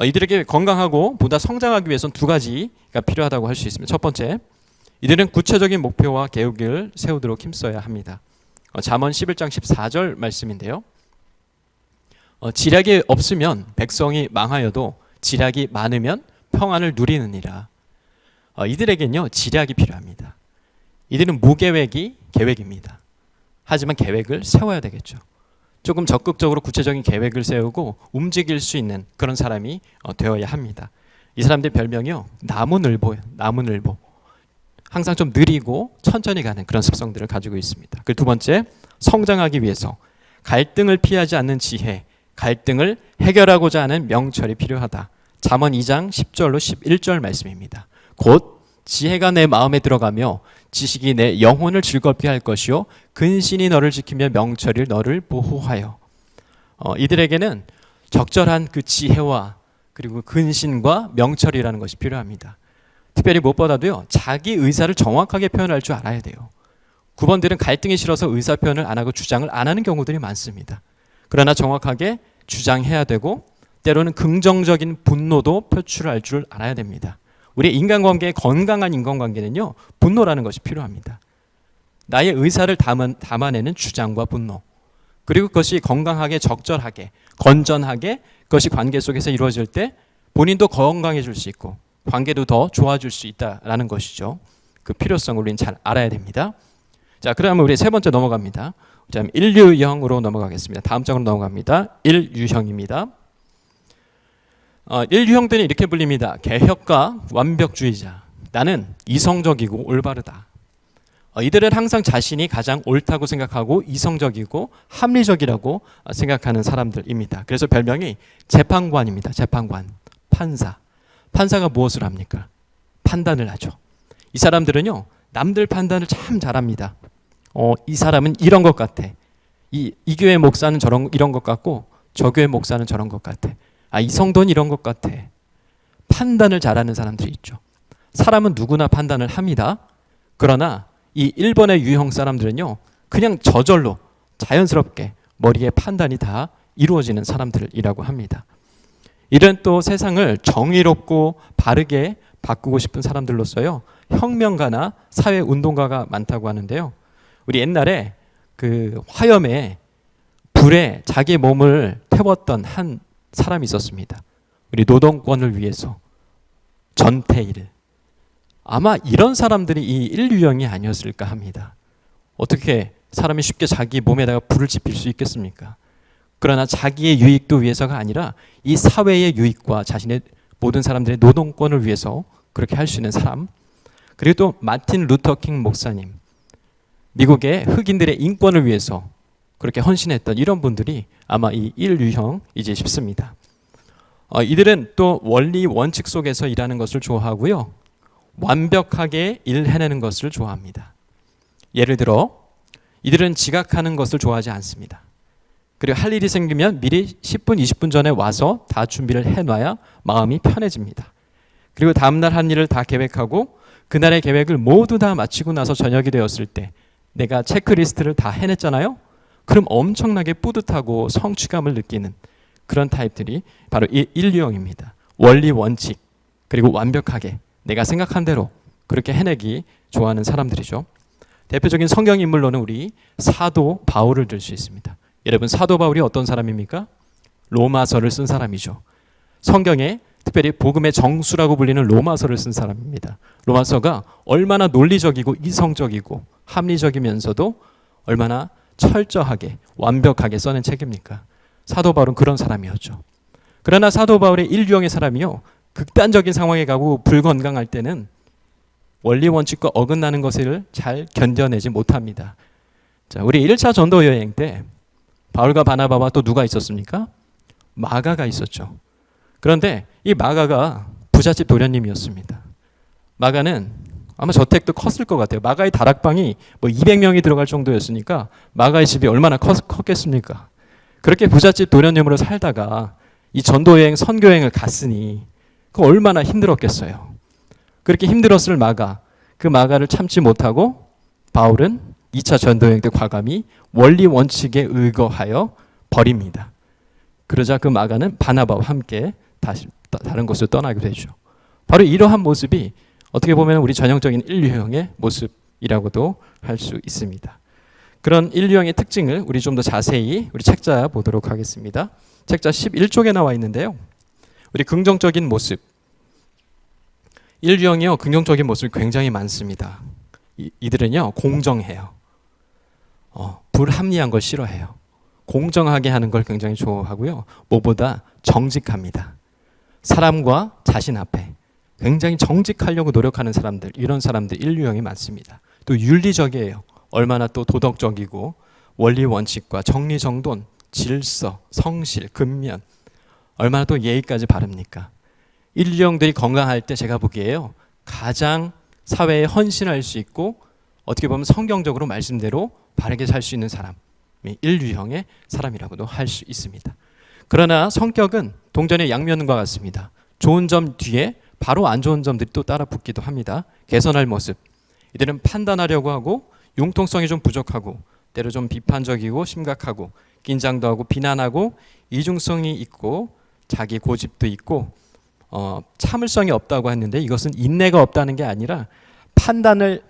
이들에게 건강하고 보다 성장하기 위해서는 두 가지가 필요하다고 할 수 있습니다. 첫 번째, 이들은 구체적인 목표와 계획을 세우도록 힘써야 합니다. 잠언 11장 14절 말씀인데요. 지략이 없으면 백성이 망하여도 지략이 많으면 평안을 누리느니라. 이들에겐요 지략이 필요합니다. 이들은 무계획이 계획입니다. 하지만 계획을 세워야 되겠죠. 조금 적극적으로 구체적인 계획을 세우고 움직일 수 있는 그런 사람이 되어야 합니다. 이 사람들 별명이요 나무늘보예요. 나무늘보. 항상 좀 느리고 천천히 가는 그런 습성들을 가지고 있습니다. 그리고 두 번째, 성장하기 위해서 갈등을 피하지 않는 지혜, 갈등을 해결하고자 하는 명철이 필요하다. 잠언 2장 10절로 11절 말씀입니다. 곧 지혜가 내 마음에 들어가며 지식이 내 영혼을 즐겁게 할 것이요 근신이 너를 지키며 명철이 너를 보호하여. 이들에게는 적절한 그 지혜와 그리고 근신과 명철이라는 것이 필요합니다. 특별히 무엇보다도요 자기 의사를 정확하게 표현할 줄 알아야 돼요. 9번들은 갈등이 싫어서 의사 표현을 안 하고 주장을 안 하는 경우들이 많습니다. 그러나 정확하게 주장해야 되고 때로는 긍정적인 분노도 표출할 줄 알아야 됩니다. 우리 인간관계의 건강한 인간관계는요 분노라는 것이 필요합니다. 나의 의사를 담아내는 주장과 분노, 그리고 그것이 건강하게 적절하게 건전하게 그것이 관계 속에서 이루어질 때 본인도 건강해질 수 있고 관계도 더 좋아질 수 있다라는 것이죠. 그 필요성을 우리는 잘 알아야 됩니다. 자, 그러면 우리 세 번째 넘어갑니다. 자, 1유형으로 넘어가겠습니다. 다음 장으로 넘어갑니다. 1유형입니다. 1유형들은 이렇게 불립니다. 개혁가 완벽주의자. 나는 이성적이고 올바르다. 이들은 항상 자신이 가장 옳다고 생각하고 이성적이고 합리적이라고 생각하는 사람들입니다. 그래서 별명이 재판관입니다. 재판관, 판사. 판사가 무엇을 합니까? 판단을 하죠. 이 사람들은요 남들 판단을 참 잘합니다. 이 사람은 이런 것 같아. 이 교회 목사는 이런 것 같고 저 교회 목사는 저런 것 같아. 이 성도는 이런 것 같아. 판단을 잘하는 사람들이 있죠. 사람은 누구나 판단을 합니다. 그러나 이 1번의 유형 사람들은요 그냥 저절로 자연스럽게 머리에 판단이 다 이루어지는 사람들이라고 합니다. 이런 또 세상을 정의롭고 바르게 바꾸고 싶은 사람들로서요 혁명가나 사회운동가가 많다고 하는데요. 우리 옛날에 그 화염에 불에 자기 몸을 태웠던 한 사람이 있었습니다. 우리 노동권을 위해서 전태일. 아마 이런 사람들이 이 인류형이 아니었을까 합니다. 어떻게 사람이 쉽게 자기 몸에다가 불을 지필 수 있겠습니까? 그러나 자기의 유익도 위해서가 아니라 이 사회의 유익과 자신의 모든 사람들의 노동권을 위해서 그렇게 할 수 있는 사람. 그리고 또 마틴 루터 킹 목사님. 미국의 흑인들의 인권을 위해서 그렇게 헌신했던 이런 분들이 아마 이 인류형이지 싶습니다. 이들은 또 원리 원칙 속에서 일하는 것을 좋아하고요. 완벽하게 일해내는 것을 좋아합니다. 예를 들어 이들은 지각하는 것을 좋아하지 않습니다. 그리고 할 일이 생기면 미리 10분, 20분 전에 와서 다 준비를 해놔야 마음이 편해집니다. 그리고 다음날 한 일을 다 계획하고 그날의 계획을 모두 다 마치고 나서 저녁이 되었을 때 내가 체크리스트를 다 해냈잖아요? 그럼 엄청나게 뿌듯하고 성취감을 느끼는 그런 타입들이 바로 이 인류형입니다. 원리 원칙 그리고 완벽하게 내가 생각한 대로 그렇게 해내기 좋아하는 사람들이죠. 대표적인 성경 인물로는 우리 사도 바울을 들 수 있습니다. 여러분 사도 바울이 어떤 사람입니까? 로마서를 쓴 사람이죠. 성경에 특별히 복음의 정수라고 불리는 로마서를 쓴 사람입니다. 로마서가 얼마나 논리적이고 이성적이고 합리적이면서도 얼마나 철저하게 완벽하게 써낸 책입니까? 사도 바울은 그런 사람이었죠. 그러나 사도 바울의 인류형의 사람이요. 극단적인 상황에 가고 불건강할 때는 원리 원칙과 어긋나는 것을 잘 견뎌내지 못합니다. 자, 우리 1차 전도 여행 때 바울과 바나바와 또 누가 있었습니까? 마가가 있었죠. 그런데 이 마가가 부잣집 도련님이었습니다. 마가는 아마 저택도 컸을 것 같아요. 마가의 다락방이 뭐 200명이 들어갈 정도였으니까 마가의 집이 얼마나 컸겠습니까? 그렇게 부잣집 도련님으로 살다가 이 전도여행 선교여행을 갔으니 그 얼마나 힘들었겠어요. 그렇게 힘들었을 마가, 그 마가를 참지 못하고 바울은 2차 전도여행 때 과감히 원리 원칙에 의거하여 버립니다. 그러자 그 마가는 바나바와 함께 다시 다른 곳으로 떠나게 되죠. 바로 이러한 모습이 어떻게 보면 우리 전형적인 인류형의 모습이라고도 할 수 있습니다. 그런 인류형의 특징을 우리 좀 더 자세히 우리 책자 보도록 하겠습니다. 책자 11쪽에 나와 있는데요. 우리 긍정적인 모습. 인류형이요, 긍정적인 모습이 굉장히 많습니다. 이들은요, 공정해요. 불합리한 걸 싫어해요. 공정하게 하는 걸 굉장히 좋아하고요. 무엇보다 정직합니다. 사람과 자신 앞에 굉장히 정직하려고 노력하는 사람들, 이런 사람들 인류형이 많습니다. 또 윤리적이에요. 얼마나 또 도덕적이고 원리 원칙과 정리정돈, 질서, 성실, 근면 얼마나 또 예의까지 바릅니까? 인류형들이 건강할 때 제가 보기에요. 가장 사회에 헌신할 수 있고 어떻게 보면 성경적으로 말씀대로 바르게 살 수 있는 사람이 인류형의 사람이라고도 할 수 있습니다. 그러나 성격은 동전의 양면과 같습니다. 좋은 점 뒤에 바로 안 좋은 점들이 또 따라 붙기도 합니다. 개선할 모습. 이들은 판단하려고 하고 융통성이 좀 부족하고 때로 좀 비판적이고 심각하고 긴장도 하고 비난하고 이중성이 있고 자기 고집도 있고 참을성이 없다고 했는데 이것은 인내가 없다는 게 아니라 판단을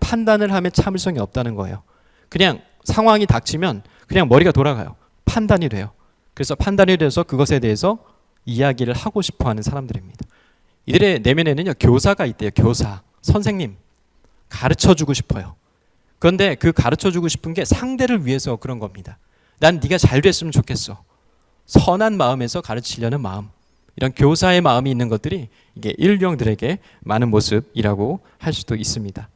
하면 참을성이 없다는 거예요. 그냥 상황이 닥치면 그냥 머리가 돌아가요. 판단이 돼요. 그래서 판단이 돼서 그것에 대해서 이야기를 하고 싶어하는 사람들입니다. 이들의 내면에는요, 교사가 있대요. 교사, 선생님 가르쳐주고 싶어요. 그런데 그 가르쳐주고 싶은 게 상대를 위해서 그런 겁니다. 난 네가 잘 됐으면 좋겠어. 선한 마음에서 가르치려는 마음, 이런 교사의 마음이 있는 것들이 이게 인류형들에게 많은 모습이라고 할 수도 있습니다.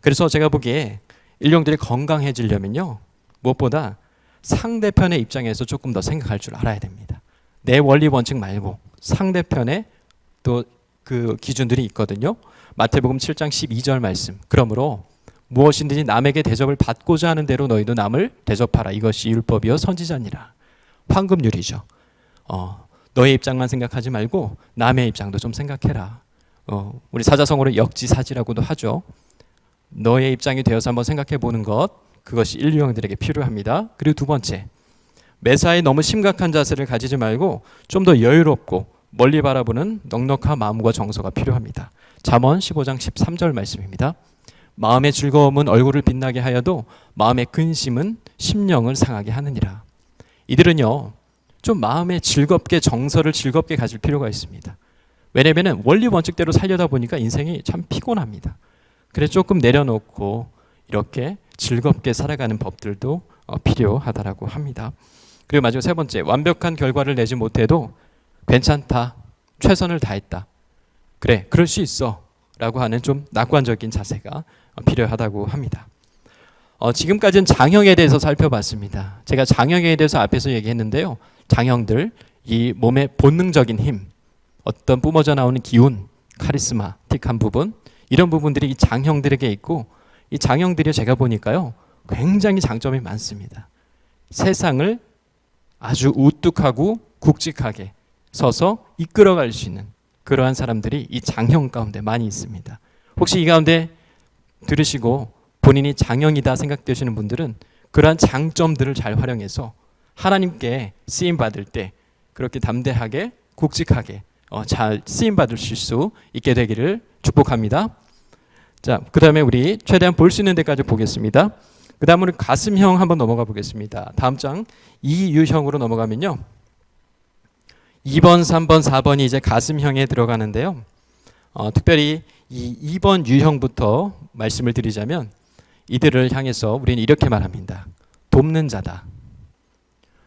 그래서 제가 보기에 인류형들이 건강해지려면요, 무엇보다 상대편의 입장에서 조금 더 생각할 줄 알아야 됩니다. 내 원리 원칙 말고 상대편의 또 그 기준들이 있거든요. 마태복음 7장 12절 말씀. 그러므로 무엇이든지 남에게 대접을 받고자 하는 대로 너희도 남을 대접하라. 이것이 율법이요 선지자니라. 황금률이죠. 너의 입장만 생각하지 말고 남의 입장도 좀 생각해라. 우리 사자성어로 역지사지라고도 하죠. 너의 입장이 되어서 한번 생각해 보는 것, 그것이 인류형들에게 필요합니다. 그리고 두 번째, 매사에 너무 심각한 자세를 가지지 말고 좀 더 여유롭고 멀리 바라보는 넉넉한 마음과 정서가 필요합니다. 잠언 15장 13절 말씀입니다. 마음의 즐거움은 얼굴을 빛나게 하여도 마음의 근심은 심령을 상하게 하느니라. 이들은요, 좀 마음에 즐겁게 정서를 즐겁게 가질 필요가 있습니다. 왜냐면은 원리 원칙대로 살려다 보니까 인생이 참 피곤합니다. 그래서 조금 내려놓고 이렇게 즐겁게 살아가는 법들도 필요하다라고 합니다. 그리고 마지막 세 번째, 완벽한 결과를 내지 못해도 괜찮다, 최선을 다했다, 그래, 그럴 수 있어 라고 하는 좀 낙관적인 자세가 필요하다고 합니다. 지금까지는 장형에 대해서 살펴봤습니다. 제가 장형에 대해서 앞에서 얘기했는데요. 장형들, 이 몸의 본능적인 힘, 어떤 뿜어져 나오는 기운, 카리스마틱한 부분, 이런 부분들이 이 장형들에게 있고, 이 장형들이 제가 보니까요 굉장히 장점이 많습니다. 세상을 아주 우뚝하고 굵직하게 서서 이끌어갈 수 있는 그러한 사람들이 이 장형 가운데 많이 있습니다. 혹시 이 가운데 들으시고 본인이 장형이다 생각되시는 분들은 그러한 장점들을 잘 활용해서 하나님께 쓰임 받을 때 그렇게 담대하게 굵직하게 잘 쓰임 받을 수 있게 되기를 축복합니다. 자, 그 다음에 우리 최대한 볼 수 있는 데까지 보겠습니다. 그 다음으로 가슴형 한번 넘어가 보겠습니다. 다음 장 이유형으로 넘어가면요, 2번, 3번, 4번이 이제 가슴형에 들어가는데요. 특별히 이 2번 유형부터 말씀을 드리자면 이들을 향해서 우리는 이렇게 말합니다. 돕는 자다.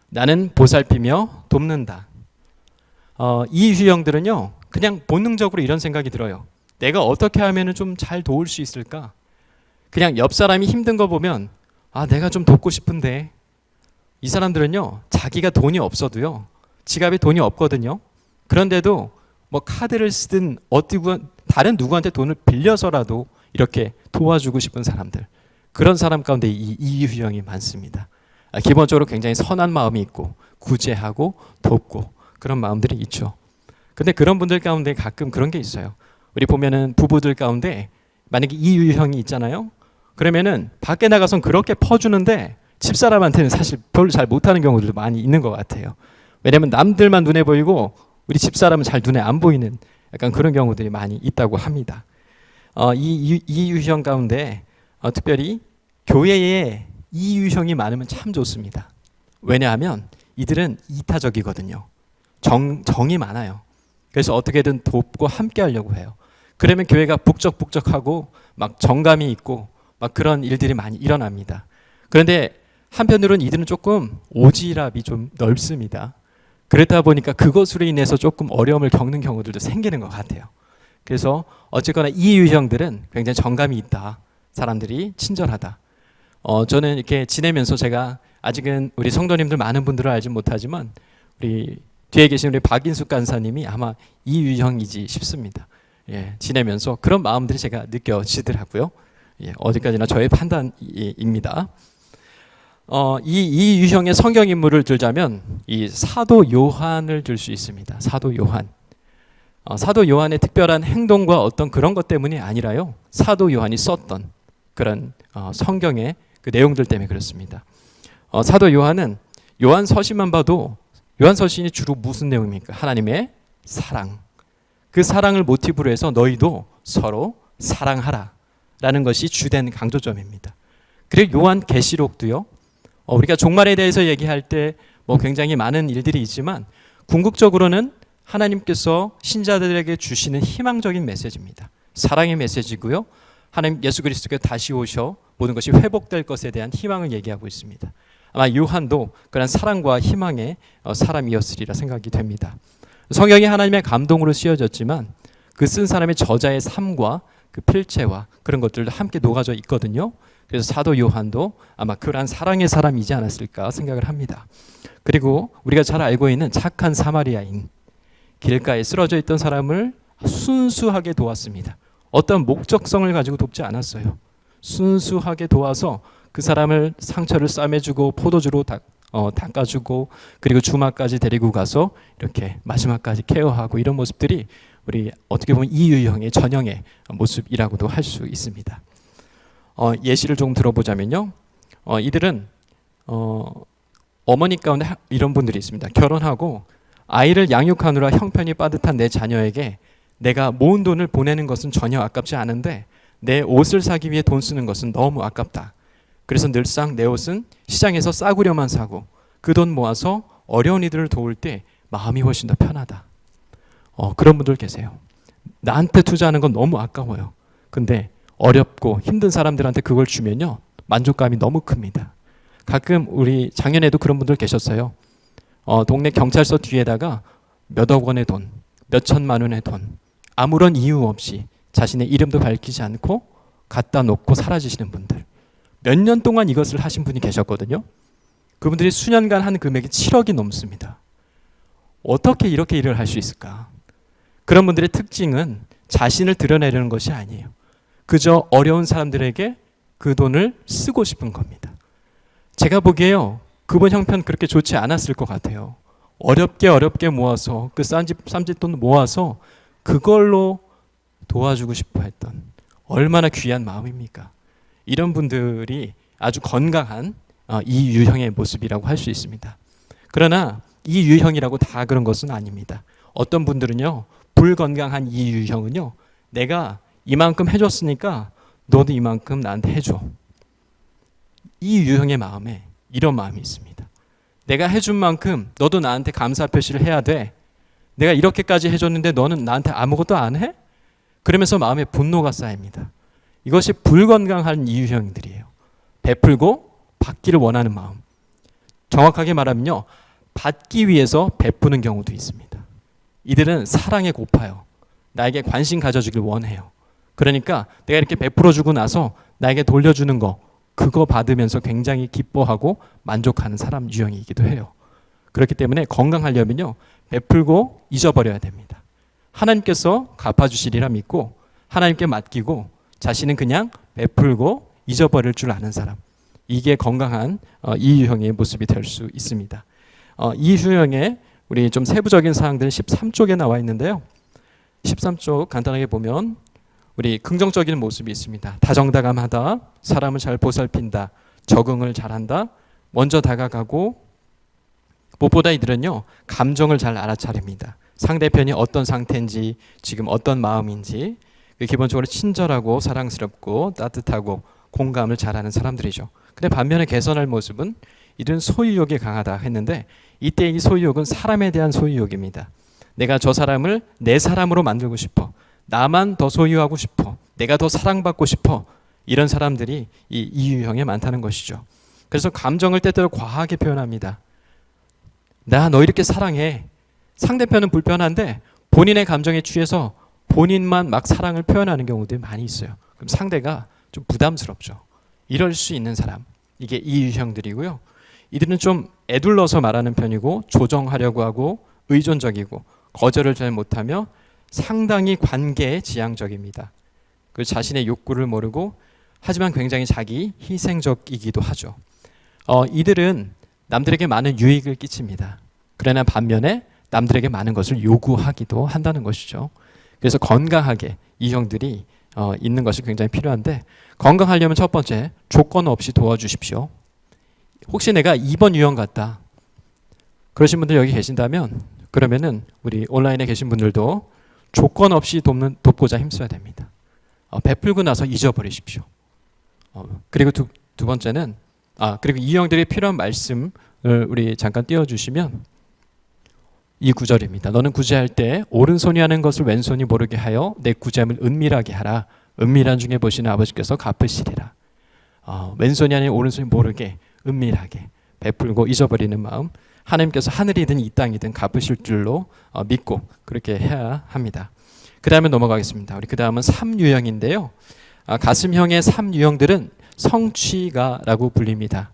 나는 보살피며 돕는다. 이 유형들은요 그냥 본능적으로 이런 생각이 들어요. 내가 어떻게 하면 좀 잘 도울 수 있을까? 그냥 옆 사람이 힘든 거 보면 내가 좀 돕고 싶은데, 이 사람들은요 자기가 돈이 없어도요, 지갑에 돈이 없거든요. 그런데도 뭐 카드를 쓰든 다른 누구한테 돈을 빌려서라도 이렇게 도와주고 싶은 사람들, 그런 사람 가운데 이 유형이 많습니다. 기본적으로 굉장히 선한 마음이 있고 구제하고 돕고 그런 마음들이 있죠. 근데 그런 분들 가운데 가끔 그런 게 있어요. 우리 보면은 부부들 가운데 만약에 이 유형이 있잖아요. 그러면은 밖에 나가선 그렇게 퍼주는데 집사람한테는 사실 별로 잘 못하는 경우들도 많이 있는 것 같아요. 왜냐하면 남들만 눈에 보이고 우리 집사람은 잘 눈에 안 보이는 약간 그런 경우들이 많이 있다고 합니다. 이 유형 가운데 특별히 교회에 이 유형이 많으면 참 좋습니다. 왜냐하면 이들은 이타적이거든요. 정이 많아요. 그래서 어떻게든 돕고 함께 하려고 해요. 그러면 교회가 북적북적하고 막 정감이 있고 막 그런 일들이 많이 일어납니다. 그런데 한편으로는 이들은 조금 오지랖이 좀 넓습니다. 그렇다 보니까 그것으로 인해서 조금 어려움을 겪는 경우들도 생기는 것 같아요. 그래서 어쨌거나 이 유형들은 굉장히 정감이 있다. 사람들이 친절하다. 저는 이렇게 지내면서 제가 아직은 우리 성도님들 많은 분들을 알지 못하지만 우리 뒤에 계신 우리 박인숙 간사님이 아마 이 유형이지 싶습니다. 예, 지내면서 그런 마음들이 제가 느껴지더라고요. 예, 어디까지나 저의 판단입니다. 이 유형의 성경 인물을 들자면 이 사도 요한을 들 수 있습니다. 사도 요한. 사도 요한의 특별한 행동과 어떤 그런 것 때문이 아니라요, 사도 요한이 썼던 그런 성경의 그 내용들 때문에 그렇습니다. 사도 요한은 요한 서신만 봐도 요한 서신이 주로 무슨 내용입니까? 하나님의 사랑. 그 사랑을 모티브로 해서 너희도 서로 사랑하라 라는 것이 주된 강조점입니다. 그리고 요한 계시록도요, 우리가 종말에 대해서 얘기할 때 뭐 굉장히 많은 일들이 있지만 궁극적으로는 하나님께서 신자들에게 주시는 희망적인 메시지입니다. 사랑의 메시지고요, 하나님 예수 그리스도께서 다시 오셔 모든 것이 회복될 것에 대한 희망을 얘기하고 있습니다. 아마 요한도 그런 사랑과 희망의 사람이었으리라 생각이 됩니다. 성경이 하나님의 감동으로 쓰여졌지만 그 쓴 사람의 저자의 삶과 그 필체와 그런 것들도 함께 녹아져 있거든요. 그래서 사도 요한도 아마 그러한 사랑의 사람이지 않았을까 생각을 합니다. 그리고 우리가 잘 알고 있는 착한 사마리아인, 길가에 쓰러져 있던 사람을 순수하게 도왔습니다. 어떤 목적성을 가지고 돕지 않았어요. 순수하게 도와서 그 사람을 상처를 싸매주고 포도주로 닦아주고 그리고 주막까지 데리고 가서 이렇게 마지막까지 케어하고, 이런 모습들이 우리 어떻게 보면 이 유형의 전형의 모습이라고도 할 수 있습니다. 예시를 좀 들어보자면요, 이들은 어머니 가운데 이런 분들이 있습니다. 결혼하고 아이를 양육하느라 형편이 빠듯한 내 자녀에게 내가 모은 돈을 보내는 것은 전혀 아깝지 않은데 내 옷을 사기 위해 돈 쓰는 것은 너무 아깝다. 그래서 늘상 내 옷은 시장에서 싸구려만 사고 그 돈 모아서 어려운 이들을 도울 때 마음이 훨씬 더 편하다. 그런 분들 계세요. 나한테 투자하는 건 너무 아까워요. 근데 어렵고 힘든 사람들한테 그걸 주면요, 만족감이 너무 큽니다. 가끔 우리 작년에도 그런 분들 계셨어요. 동네 경찰서 뒤에다가 몇억 원의 돈, 몇천만 원의 돈, 아무런 이유 없이 자신의 이름도 밝히지 않고 갖다 놓고 사라지시는 분들. 몇 년 동안 이것을 하신 분이 계셨거든요. 그분들이 수년간 한 금액이 7억이 넘습니다. 어떻게 이렇게 일을 할 수 있을까? 그런 분들의 특징은 자신을 드러내려는 것이 아니에요. 그저 어려운 사람들에게 그 돈을 쓰고 싶은 겁니다. 제가 보기에요, 그분 형편 그렇게 좋지 않았을 것 같아요. 어렵게 모아서 그 쌈짓돈 모아서 그걸로 도와주고 싶어 했던, 얼마나 귀한 마음입니까? 이런 분들이 아주 건강한 이 유형의 모습이라고 할 수 있습니다. 그러나 이 유형이라고 다 그런 것은 아닙니다. 어떤 분들은요, 불건강한 이 유형은요, 내가 이만큼 해줬으니까 너도 이만큼 나한테 해줘. 이 유형의 마음에 이런 마음이 있습니다. 내가 해준 만큼 너도 나한테 감사 표시를 해야 돼. 내가 이렇게까지 해줬는데 너는 나한테 아무것도 안 해? 그러면서 마음에 분노가 쌓입니다. 이것이 불건강한 이 유형들이에요. 베풀고 받기를 원하는 마음. 정확하게 말하면요, 받기 위해서 베푸는 경우도 있습니다. 이들은 사랑에 고파요. 나에게 관심 가져주길 원해요. 그러니까 내가 이렇게 베풀어주고 나서 나에게 돌려주는 거, 그거 받으면서 굉장히 기뻐하고 만족하는 사람 유형이기도 해요. 그렇기 때문에 건강하려면요, 베풀고 잊어버려야 됩니다. 하나님께서 갚아주시리라 믿고 하나님께 맡기고 자신은 그냥 베풀고 잊어버릴 줄 아는 사람, 이게 건강한 이 유형의 모습이 될 수 있습니다. 이 유형의 우리 좀 세부적인 사항들은 13쪽에 나와 있는데요. 13쪽 간단하게 보면 우리 긍정적인 모습이 있습니다. 다정다감하다, 사람을 잘 보살핀다, 적응을 잘한다, 먼저 다가가고, 무엇보다 이들은요, 감정을 잘 알아차립니다. 상대편이 어떤 상태인지, 지금 어떤 마음인지, 기본적으로 친절하고 사랑스럽고 따뜻하고 공감을 잘하는 사람들이죠. 근데 반면에 개선할 모습은 이들은 소유욕이 강하다 했는데, 이때 이 소유욕은 사람에 대한 소유욕입니다. 내가 저 사람을 내 사람으로 만들고 싶어, 나만 더 소유하고 싶어, 내가 더 사랑받고 싶어, 이런 사람들이 이 유형에 많다는 것이죠. 그래서 감정을 때때로 과하게 표현합니다. 나 너 이렇게 사랑해. 상대편은 불편한데 본인의 감정에 취해서 본인만 막 사랑을 표현하는 경우들이 많이 있어요. 그럼 상대가 좀 부담스럽죠. 이럴 수 있는 사람, 이게 이 유형들이고요. 이들은 좀 애둘러서 말하는 편이고, 조정하려고 하고, 의존적이고, 거절을 잘 못하며 상당히 관계에 지향적입니다. 그 자신의 욕구를 모르고, 하지만 굉장히 자기 희생적이기도 하죠. 이들은 남들에게 많은 유익을 끼칩니다. 그러나 반면에 남들에게 많은 것을 요구하기도 한다는 것이죠. 그래서 건강하게 이 형들이 있는 것이 굉장히 필요한데, 건강하려면 첫 번째, 조건 없이 도와주십시오. 혹시 내가 2번 유형 같다, 그러신 분들 여기 계신다면, 그러면은 우리 온라인에 계신 분들도 조건 없이 돕고자 힘써야 됩니다. 베풀고 나서 잊어버리십시오. 그리고 두 번째는, 그리고 이 형들이 필요한 말씀을 우리 잠깐 띄워주시면, 이 구절입니다. 너는 구제할 때 오른손이 하는 것을 왼손이 모르게 하여 내 구제함을 은밀하게 하라. 은밀한 중에 보시는 아버지께서 갚으시리라. 왼손이 아닌 오른손이 모르게 은밀하게 베풀고 잊어버리는 마음, 하나님께서 하늘이든 이 땅이든 갚으실 줄로 믿고 그렇게 해야 합니다. 그 다음에 넘어가겠습니다. 우리 그 다음은 3유형인데요. 가슴형의 3유형들은 성취가라고 불립니다.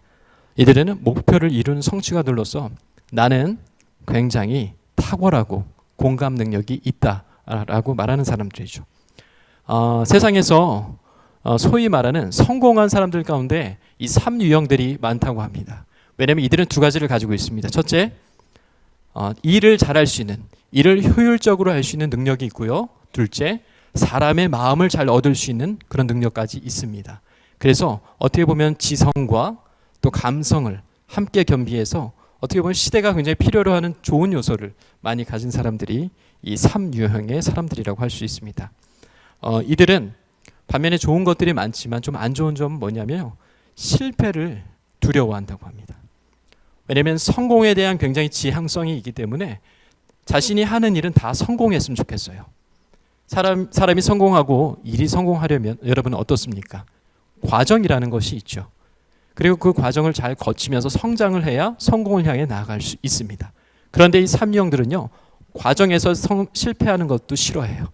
이들은 목표를 이루는 성취가들로서 나는 굉장히 탁월하고 공감 능력이 있다라고 말하는 사람들이죠. 세상에서 소위 말하는 성공한 사람들 가운데 이 3유형들이 많다고 합니다. 왜냐하면 이들은 두 가지를 가지고 있습니다. 첫째, 일을 잘할 수 있는, 일을 효율적으로 할 수 있는 능력이 있고요. 둘째, 사람의 마음을 잘 얻을 수 있는 그런 능력까지 있습니다. 그래서 어떻게 보면 지성과 또 감성을 함께 겸비해서 어떻게 보면 시대가 굉장히 필요로 하는 좋은 요소를 많이 가진 사람들이 이 3유형의 사람들이라고 할 수 있습니다. 이들은 반면에 좋은 것들이 많지만 좀 안 좋은 점은 뭐냐면 실패를 두려워한다고 합니다. 왜냐하면 성공에 대한 굉장히 지향성이 있기 때문에 자신이 하는 일은 다 성공했으면 좋겠어요. 사람이 성공하고 일이 성공하려면 여러분은 어떻습니까? 과정이라는 것이 있죠. 그리고 그 과정을 잘 거치면서 성장을 해야 성공을 향해 나아갈 수 있습니다. 그런데 이 삼유형들은요, 과정에서 실패하는 것도 싫어해요.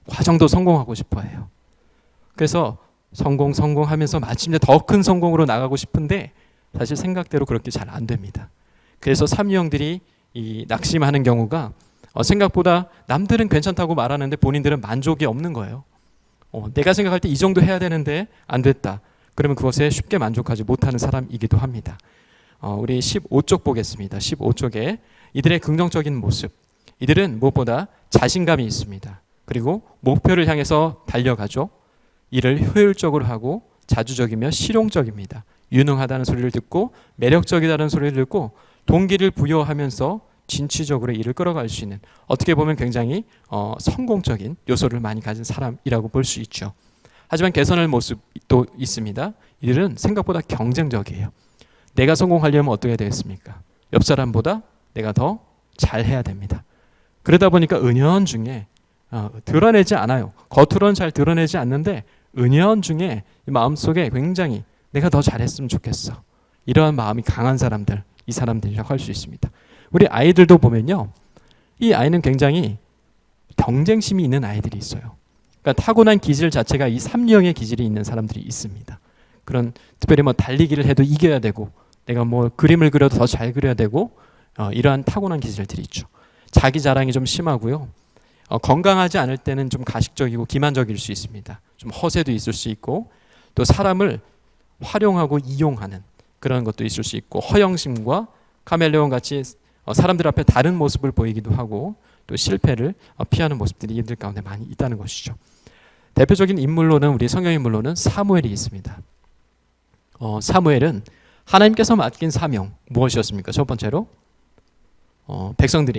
과정도 성공하고 싶어 해요. 그래서 성공하면서 마침내 더 큰 성공으로 나가고 싶은데 사실 생각대로 그렇게 잘 안 됩니다. 그래서 삼유형들이 이 낙심하는 경우가 생각보다 남들은 괜찮다고 말하는데 본인들은 만족이 없는 거예요. 내가 생각할 때 이 정도 해야 되는데 안 됐다. 그러면 그것에 쉽게 만족하지 못하는 사람이기도 합니다. 우리 15쪽 보겠습니다. 15쪽에 이들의 긍정적인 모습. 이들은 무엇보다 자신감이 있습니다. 그리고 목표를 향해서 달려가죠. 일을 효율적으로 하고 자주적이며 실용적입니다. 유능하다는 소리를 듣고 매력적이다는 소리를 듣고 동기를 부여하면서 진취적으로 일을 끌어갈 수 있는, 어떻게 보면 굉장히 성공적인 요소를 많이 가진 사람이라고 볼 수 있죠. 하지만 개선할 모습도 있습니다. 이들은 생각보다 경쟁적이에요. 내가 성공하려면 어떻게 해야 되겠습니까? 옆 사람보다 내가 더 잘해야 됩니다. 그러다 보니까 은연중에 드러내지 않아요. 겉으로는 잘 드러내지 않는데 은연중에 마음속에 굉장히 내가 더 잘했으면 좋겠어. 이러한 마음이 강한 사람들, 이 사람들이라고 할 수 있습니다. 우리 아이들도 보면요, 이 아이는 굉장히 경쟁심이 있는 아이들이 있어요. 그러니까 타고난 기질 자체가 이 삼류형의 기질이 있는 사람들이 있습니다. 그런 특별히 뭐 달리기를 해도 이겨야 되고, 내가 뭐 그림을 그려도 더 잘 그려야 되고, 이러한 타고난 기질들이 있죠. 자기 자랑이 좀 심하고요. 건강하지 않을 때는 좀 가식적이고 기만적일 수 있습니다. 좀 허세도 있을 수 있고, 또 사람을 활용하고 이용하는 그런 것도 있을 수 있고, 허영심과 카멜레온 같이 사람들 앞에 다른 모습을 보이기도 하고, 또 실패를 피하는 모습들이 이들 가운데 많이 있다는 것이죠. 대표적인 인물로는, 우리 성경 인물로는 사무엘이 있습니다. 사무엘은 하나님께서 맡긴 사명 무엇이었습니까? 첫 번째로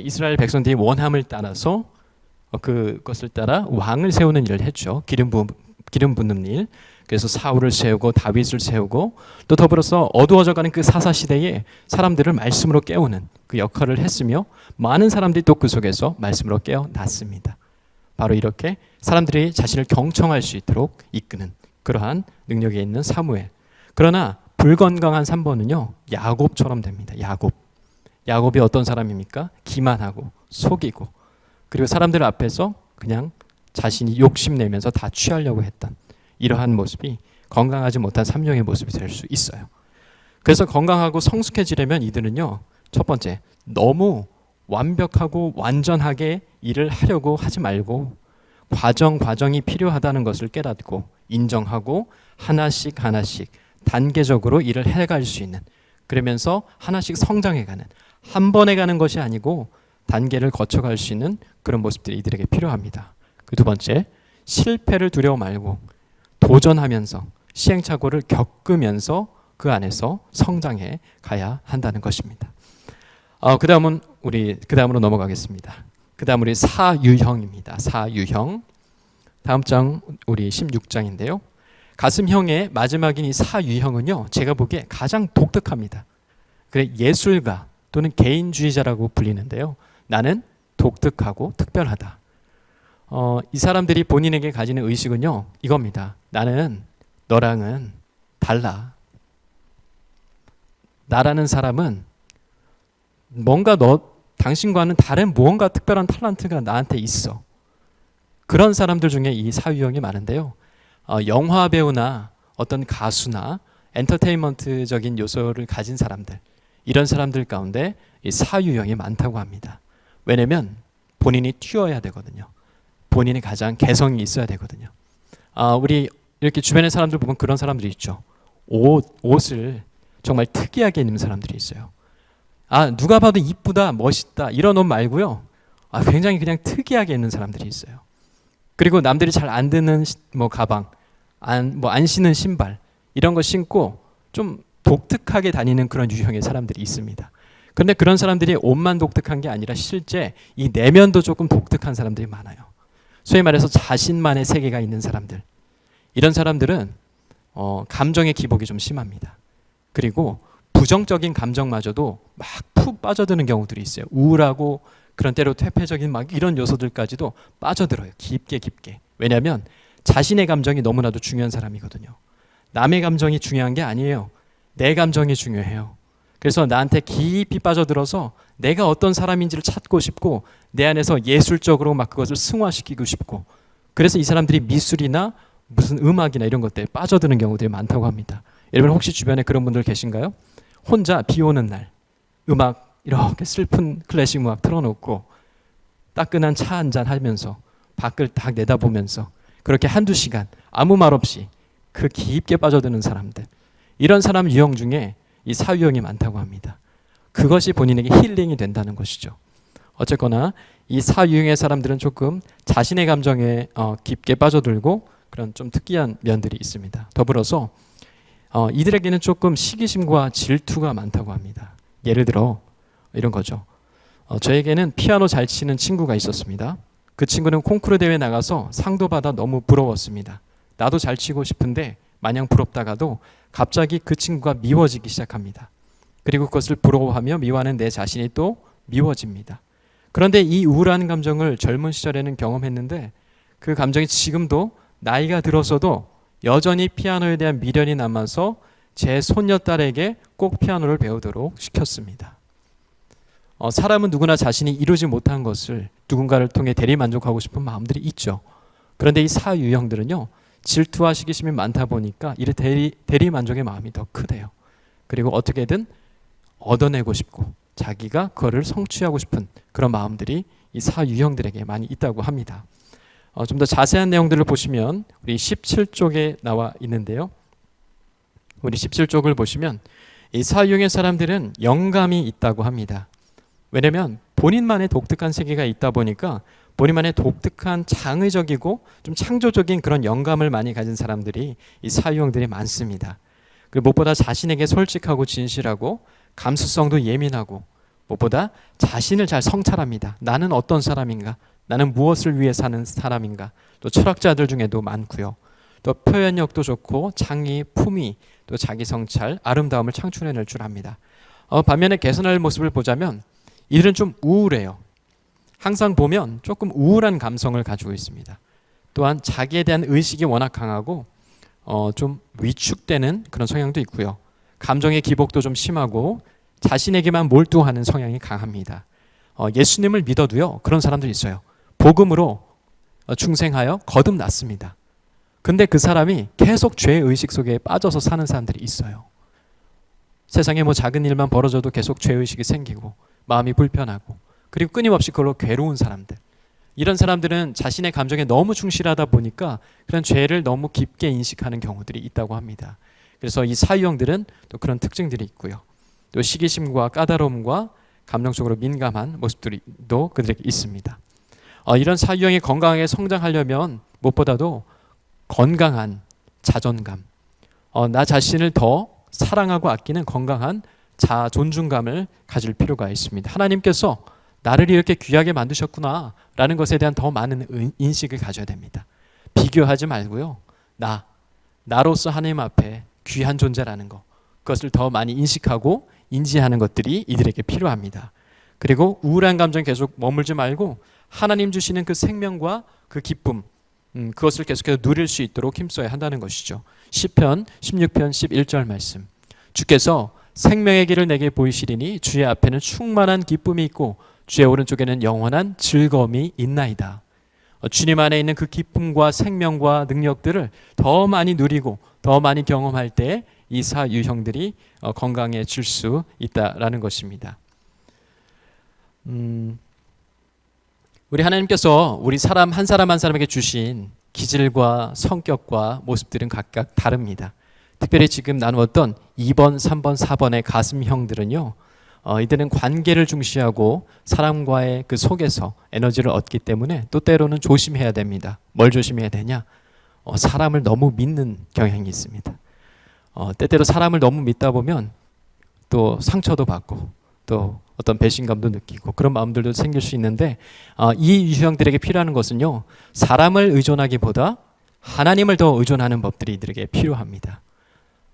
이스라엘 백성들이 원함을 따라서 그것을 따라 왕을 세우는 일을 했죠. 기름 붓는 일. 그래서 사울을 세우고 다윗을 세우고, 또 더불어서 어두워져가는 그 사사 시대에 사람들을 말씀으로 깨우는 그 역할을 했으며, 많은 사람들이 또 그 속에서 말씀으로 깨어났습니다. 바로 이렇게 사람들이 자신을 경청할 수 있도록 이끄는 그러한 능력이 있는 사무엘. 그러나 불건강한 3번은요, 야곱처럼 됩니다. 야곱이 어떤 사람입니까? 기만하고 속이고, 그리고 사람들 앞에서 그냥 자신이 욕심내면서 다 취하려고 했던 이러한 모습이 건강하지 못한 삼룡의 모습이 될 수 있어요. 그래서 건강하고 성숙해지려면 이들은요, 첫 번째, 너무 완벽하고 완전하게 일을 하려고 하지 말고 과정이 필요하다는 것을 깨닫고 인정하고 하나씩 단계적으로 일을 해갈 수 있는, 그러면서 하나씩 성장해가는, 한 번에 가는 것이 아니고 단계를 거쳐갈 수 있는 그런 모습들이 이들에게 필요합니다. 그 두 번째, 실패를 두려워 말고 도전하면서 시행착오를 겪으면서 그 안에서 성장해 가야 한다는 것입니다. 그 다음으로 넘어가겠습니다. 그 다음 우리 사유형입니다. 사유형. 다음 장 우리 16장인데요. 가슴형의 마지막인 이 사유형은요, 제가 보기에 가장 독특합니다. 그래, 예술가 또는 개인주의자라고 불리는데요. 나는 독특하고 특별하다. 이 사람들이 본인에게 가지는 의식은요, 이겁니다. 나는 너랑은 달라. 나라는 사람은 뭔가 당신과는 다른 무언가 특별한 탤런트가 나한테 있어. 그런 사람들 중에 이 사유형이 많은데요. 영화 배우나 어떤 가수나 엔터테인먼트적인 요소를 가진 사람들, 이런 사람들 가운데 이 사유형이 많다고 합니다. 왜냐면 본인이 튀어야 되거든요. 본인이 가장 개성이 있어야 되거든요. 우리 이렇게 주변의 사람들 보면 그런 사람들이 있죠. 옷을 정말 특이하게 입는 사람들이 있어요. 누가 봐도 이쁘다, 멋있다 이런 옷 말고요. 굉장히 그냥 특이하게 입는 사람들이 있어요. 그리고 남들이 잘 안 듣는 뭐 가방, 안 신는 신발 이런 거 신고 좀 독특하게 다니는 그런 유형의 사람들이 있습니다. 그런데 그런 사람들이 옷만 독특한 게 아니라 실제 이 내면도 조금 독특한 사람들이 많아요. 소위 말해서 자신만의 세계가 있는 사람들. 이런 사람들은 감정의 기복이 좀 심합니다. 그리고 부정적인 감정마저도 막 푹 빠져드는 경우들이 있어요. 우울하고 그런 때로 퇴폐적인 막 이런 요소들까지도 빠져들어요. 깊게 깊게. 왜냐하면 자신의 감정이 너무나도 중요한 사람이거든요. 남의 감정이 중요한 게 아니에요. 내 감정이 중요해요. 그래서 나한테 깊이 빠져들어서 내가 어떤 사람인지를 찾고 싶고 내 안에서 예술적으로 막 그것을 승화시키고 싶고, 그래서 이 사람들이 미술이나 무슨 음악이나 이런 것들에 빠져드는 경우들이 많다고 합니다. 여러분 혹시 주변에 그런 분들 계신가요? 혼자 비 오는 날 음악 이렇게 슬픈 클래식 음악 틀어놓고 따끈한 차 한잔 하면서 밖을 딱 내다보면서 그렇게 한두 시간 아무 말 없이 그 깊게 빠져드는 사람들, 이런 사람 유형 중에 이 사유형이 많다고 합니다. 그것이 본인에게 힐링이 된다는 것이죠. 어쨌거나 이 사유형의 사람들은 조금 자신의 감정에 깊게 빠져들고 그런 좀 특이한 면들이 있습니다. 더불어서 이들에게는 조금 시기심과 질투가 많다고 합니다. 예를 들어 이런 거죠. 저에게는 피아노 잘 치는 친구가 있었습니다. 그 친구는 콩쿠르 대회 나가서 상도 받아 너무 부러웠습니다. 나도 잘 치고 싶은데 마냥 부럽다가도 갑자기 그 친구가 미워지기 시작합니다. 그리고 그것을 부러워하며 미워하는 내 자신이 또 미워집니다. 그런데 이 우울한 감정을 젊은 시절에는 경험했는데 그 감정이 지금도 나이가 들어서도 여전히 피아노에 대한 미련이 남아서 제 손녀딸에게 꼭 피아노를 배우도록 시켰습니다. 사람은 누구나 자신이 이루지 못한 것을 누군가를 통해 대리만족하고 싶은 마음들이 있죠. 그런데 이 사유형들은요, 질투와 시기심이 많다 보니까 이래 대리만족의 마음이 더 크대요. 그리고 어떻게든 얻어내고 싶고 자기가 그거를 성취하고 싶은 그런 마음들이 이 사유형들에게 많이 있다고 합니다. 좀 더 자세한 내용들을 보시면 우리 17쪽에 나와 있는데요. 우리 17쪽을 보시면 이 사유형의 사람들은 영감이 있다고 합니다. 왜냐하면 본인만의 독특한 세계가 있다 보니까 본인만의 독특한 창의적이고 좀 창조적인 그런 영감을 많이 가진 사람들이 이 사유형들이 많습니다. 그리고 무엇보다 자신에게 솔직하고 진실하고 감수성도 예민하고 무엇보다 자신을 잘 성찰합니다. 나는 어떤 사람인가? 나는 무엇을 위해 사는 사람인가? 또 철학자들 중에도 많고요. 또 표현력도 좋고 창의, 품위, 또 자기 성찰, 아름다움을 창출해낼 줄 압니다. 반면에 개선할 모습을 보자면 이들은 좀 우울해요. 항상 보면 조금 우울한 감성을 가지고 있습니다. 또한 자기에 대한 의식이 워낙 강하고 좀 위축되는 그런 성향도 있고요. 감정의 기복도 좀 심하고 자신에게만 몰두하는 성향이 강합니다. 예수님을 믿어도요, 그런 사람들이 있어요. 복음으로 중생하여 거듭났습니다. 근데 그 사람이 계속 죄의식 속에 빠져서 사는 사람들이 있어요. 세상에 뭐 작은 일만 벌어져도 계속 죄의식이 생기고 마음이 불편하고 그리고 끊임없이 그걸로 괴로운 사람들, 이런 사람들은 자신의 감정에 너무 충실하다 보니까 그런 죄를 너무 깊게 인식하는 경우들이 있다고 합니다. 그래서 이 사유형들은 또 그런 특징들이 있고요. 또 시기심과 까다로움과 감정적으로 민감한 모습들도 그들에게 있습니다. 이런 사유형이 건강하게 성장하려면 무엇보다도 건강한 자존감, 나 자신을 더 사랑하고 아끼는 건강한 자아 존중감을 가질 필요가 있습니다. 하나님께서 나를 이렇게 귀하게 만드셨구나 라는 것에 대한 더 많은 인식을 가져야 됩니다. 비교하지 말고요, 나로서 하나님 앞에 귀한 존재라는 것, 그것을 더 많이 인식하고 인지하는 것들이 이들에게 필요합니다. 그리고 우울한 감정에 계속 머물지 말고 하나님 주시는 그 생명과 그 기쁨, 그것을 계속해서 누릴 수 있도록 힘써야 한다는 것이죠. 시편 16편 11절 말씀, 주께서 생명의 길을 내게 보이시리니 주의 앞에는 충만한 기쁨이 있고 주의 오른쪽에는 영원한 즐거움이 있나이다. 주님 안에 있는 그 기쁨과 생명과 능력들을 더 많이 누리고 더 많이 경험할 때 이 사유형들이 건강해질 수 있다라는 것입니다. 우리 하나님께서 우리 사람 한 사람에게 주신 기질과 성격과 모습들은 각각 다릅니다. 특별히 지금 나누었던 2번, 3번, 4번의 가슴형들은요, 이들은 관계를 중시하고 사람과의 그 속에서 에너지를 얻기 때문에 또 때로는 조심해야 됩니다. 뭘 조심해야 되냐? 사람을 너무 믿는 경향이 있습니다. 때때로 사람을 너무 믿다 보면 또 상처도 받고 또 어떤 배신감도 느끼고 그런 마음들도 생길 수 있는데, 이 유형들에게 필요한 것은요, 사람을 의존하기보다 하나님을 더 의존하는 법들이 이들에게 필요합니다.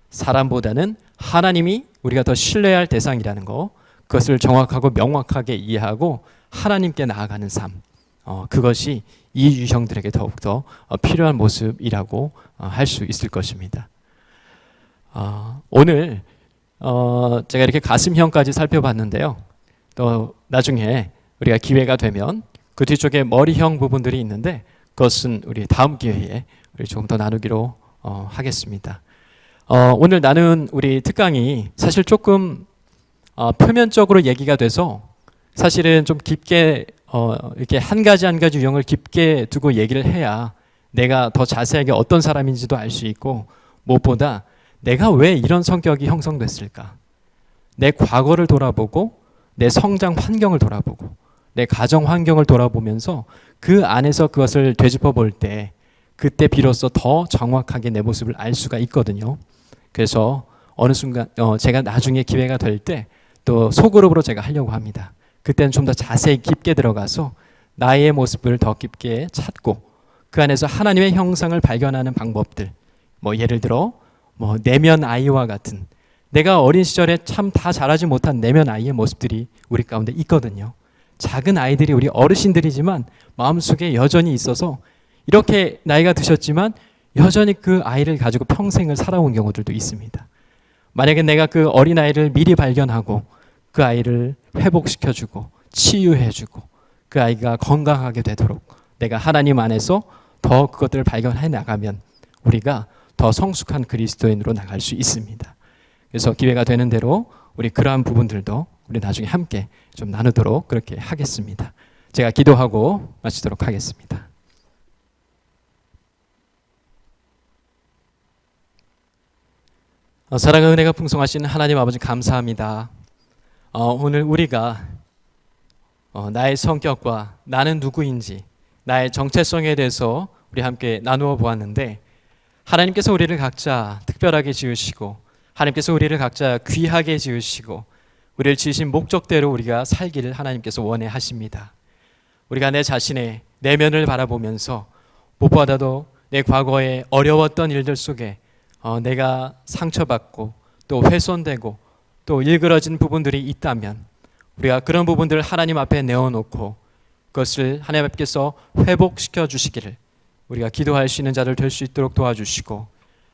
사람보다는 하나님이 우리가 더 신뢰할 대상이라는 거, 그것을 정확하고 명확하게 이해하고 하나님께 나아가는 삶, 그것이 이 유형들에게 더욱더 필요한 모습이라고 할 수 있을 것입니다. 오늘 제가 이렇게 가슴형까지 살펴봤는데요. 또 나중에 우리가 기회가 되면 그 뒤쪽에 머리형 부분들이 있는데 그것은 우리 다음 기회에 우리 조금 더 나누기로 하겠습니다. 오늘 나눈 우리 특강이 사실 조금 표면적으로 얘기가 돼서 사실은 좀 깊게 이렇게 한 가지 유형을 깊게 두고 얘기를 해야 내가 더 자세하게 어떤 사람인지도 알 수 있고, 무엇보다 내가 왜 이런 성격이 형성됐을까? 내 과거를 돌아보고 내 성장 환경을 돌아보고 내 가정 환경을 돌아보면서 그 안에서 그것을 되짚어 볼 때 그때 비로소 더 정확하게 내 모습을 알 수가 있거든요. 그래서 어느 순간 제가 나중에 기회가 될 때 또 소그룹으로 제가 하려고 합니다. 그때는 좀 더 자세히 깊게 들어가서 나의 모습을 더 깊게 찾고 그 안에서 하나님의 형상을 발견하는 방법들, 뭐 예를 들어 뭐 내면 아이와 같은, 내가 어린 시절에 참 다 자라지 못한 내면 아이의 모습들이 우리 가운데 있거든요. 작은 아이들이 우리 어르신들이지만 마음속에 여전히 있어서 이렇게 나이가 드셨지만 여전히 그 아이를 가지고 평생을 살아온 경우들도 있습니다. 만약에 내가 그 어린아이를 미리 발견하고 그 아이를 회복시켜주고 치유해주고 그 아이가 건강하게 되도록 내가 하나님 안에서 더 그것들을 발견해 나가면 우리가 더 성숙한 그리스도인으로 나갈 수 있습니다. 그래서 기회가 되는 대로 우리 그러한 부분들도 우리 나중에 함께 좀 나누도록 그렇게 하겠습니다. 제가 기도하고 마치도록 하겠습니다. 사랑과 은혜가 풍성하신 하나님 아버지 감사합니다. 오늘 우리가 나의 성격과 나는 누구인지 나의 정체성에 대해서 우리 함께 나누어 보았는데, 하나님께서 우리를 각자 특별하게 지으시고 하나님께서 우리를 각자 귀하게 지으시고 우리를 지으신 목적대로 우리가 살기를 하나님께서 원해 하십니다. 우리가 내 자신의 내면을 바라보면서 무엇보다도 내 과거에 어려웠던 일들 속에 내가 상처받고 또 훼손되고 또 일그러진 부분들이 있다면 우리가 그런 부분들을 하나님 앞에 내어놓고 그것을 하나님 앞에서 회복시켜 주시기를 우리가 기도할 수 있는 자들 될 수 있도록 도와주시고,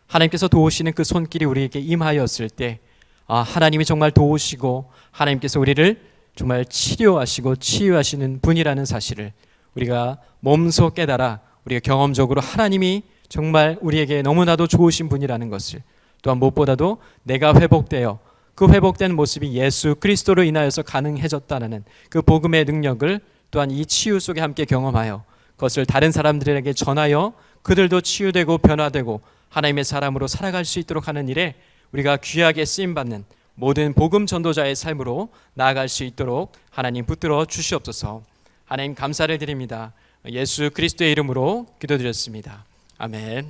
하나님께서 도우시는 그 손길이 우리에게 임하였을 때 하나님이 정말 도우시고 하나님께서 우리를 정말 치료하시고 치유하시는 분이라는 사실을 우리가 몸소 깨달아 우리가 경험적으로 하나님이 정말 우리에게 너무나도 좋으신 분이라는 것을, 또한 무엇보다도 내가 회복되어 그 회복된 모습이 예수 그리스도로 인하여서 가능해졌다는 그 복음의 능력을 또한 이 치유 속에 함께 경험하여 그것을 다른 사람들에게 전하여 그들도 치유되고 변화되고 하나님의 사람으로 살아갈 수 있도록 하는 일에 우리가 귀하게 쓰임받는 모든 복음 전도자의 삶으로 나아갈 수 있도록 하나님 붙들어 주시옵소서. 하나님 감사를 드립니다. 예수 그리스도의 이름으로 기도드렸습니다. 아멘.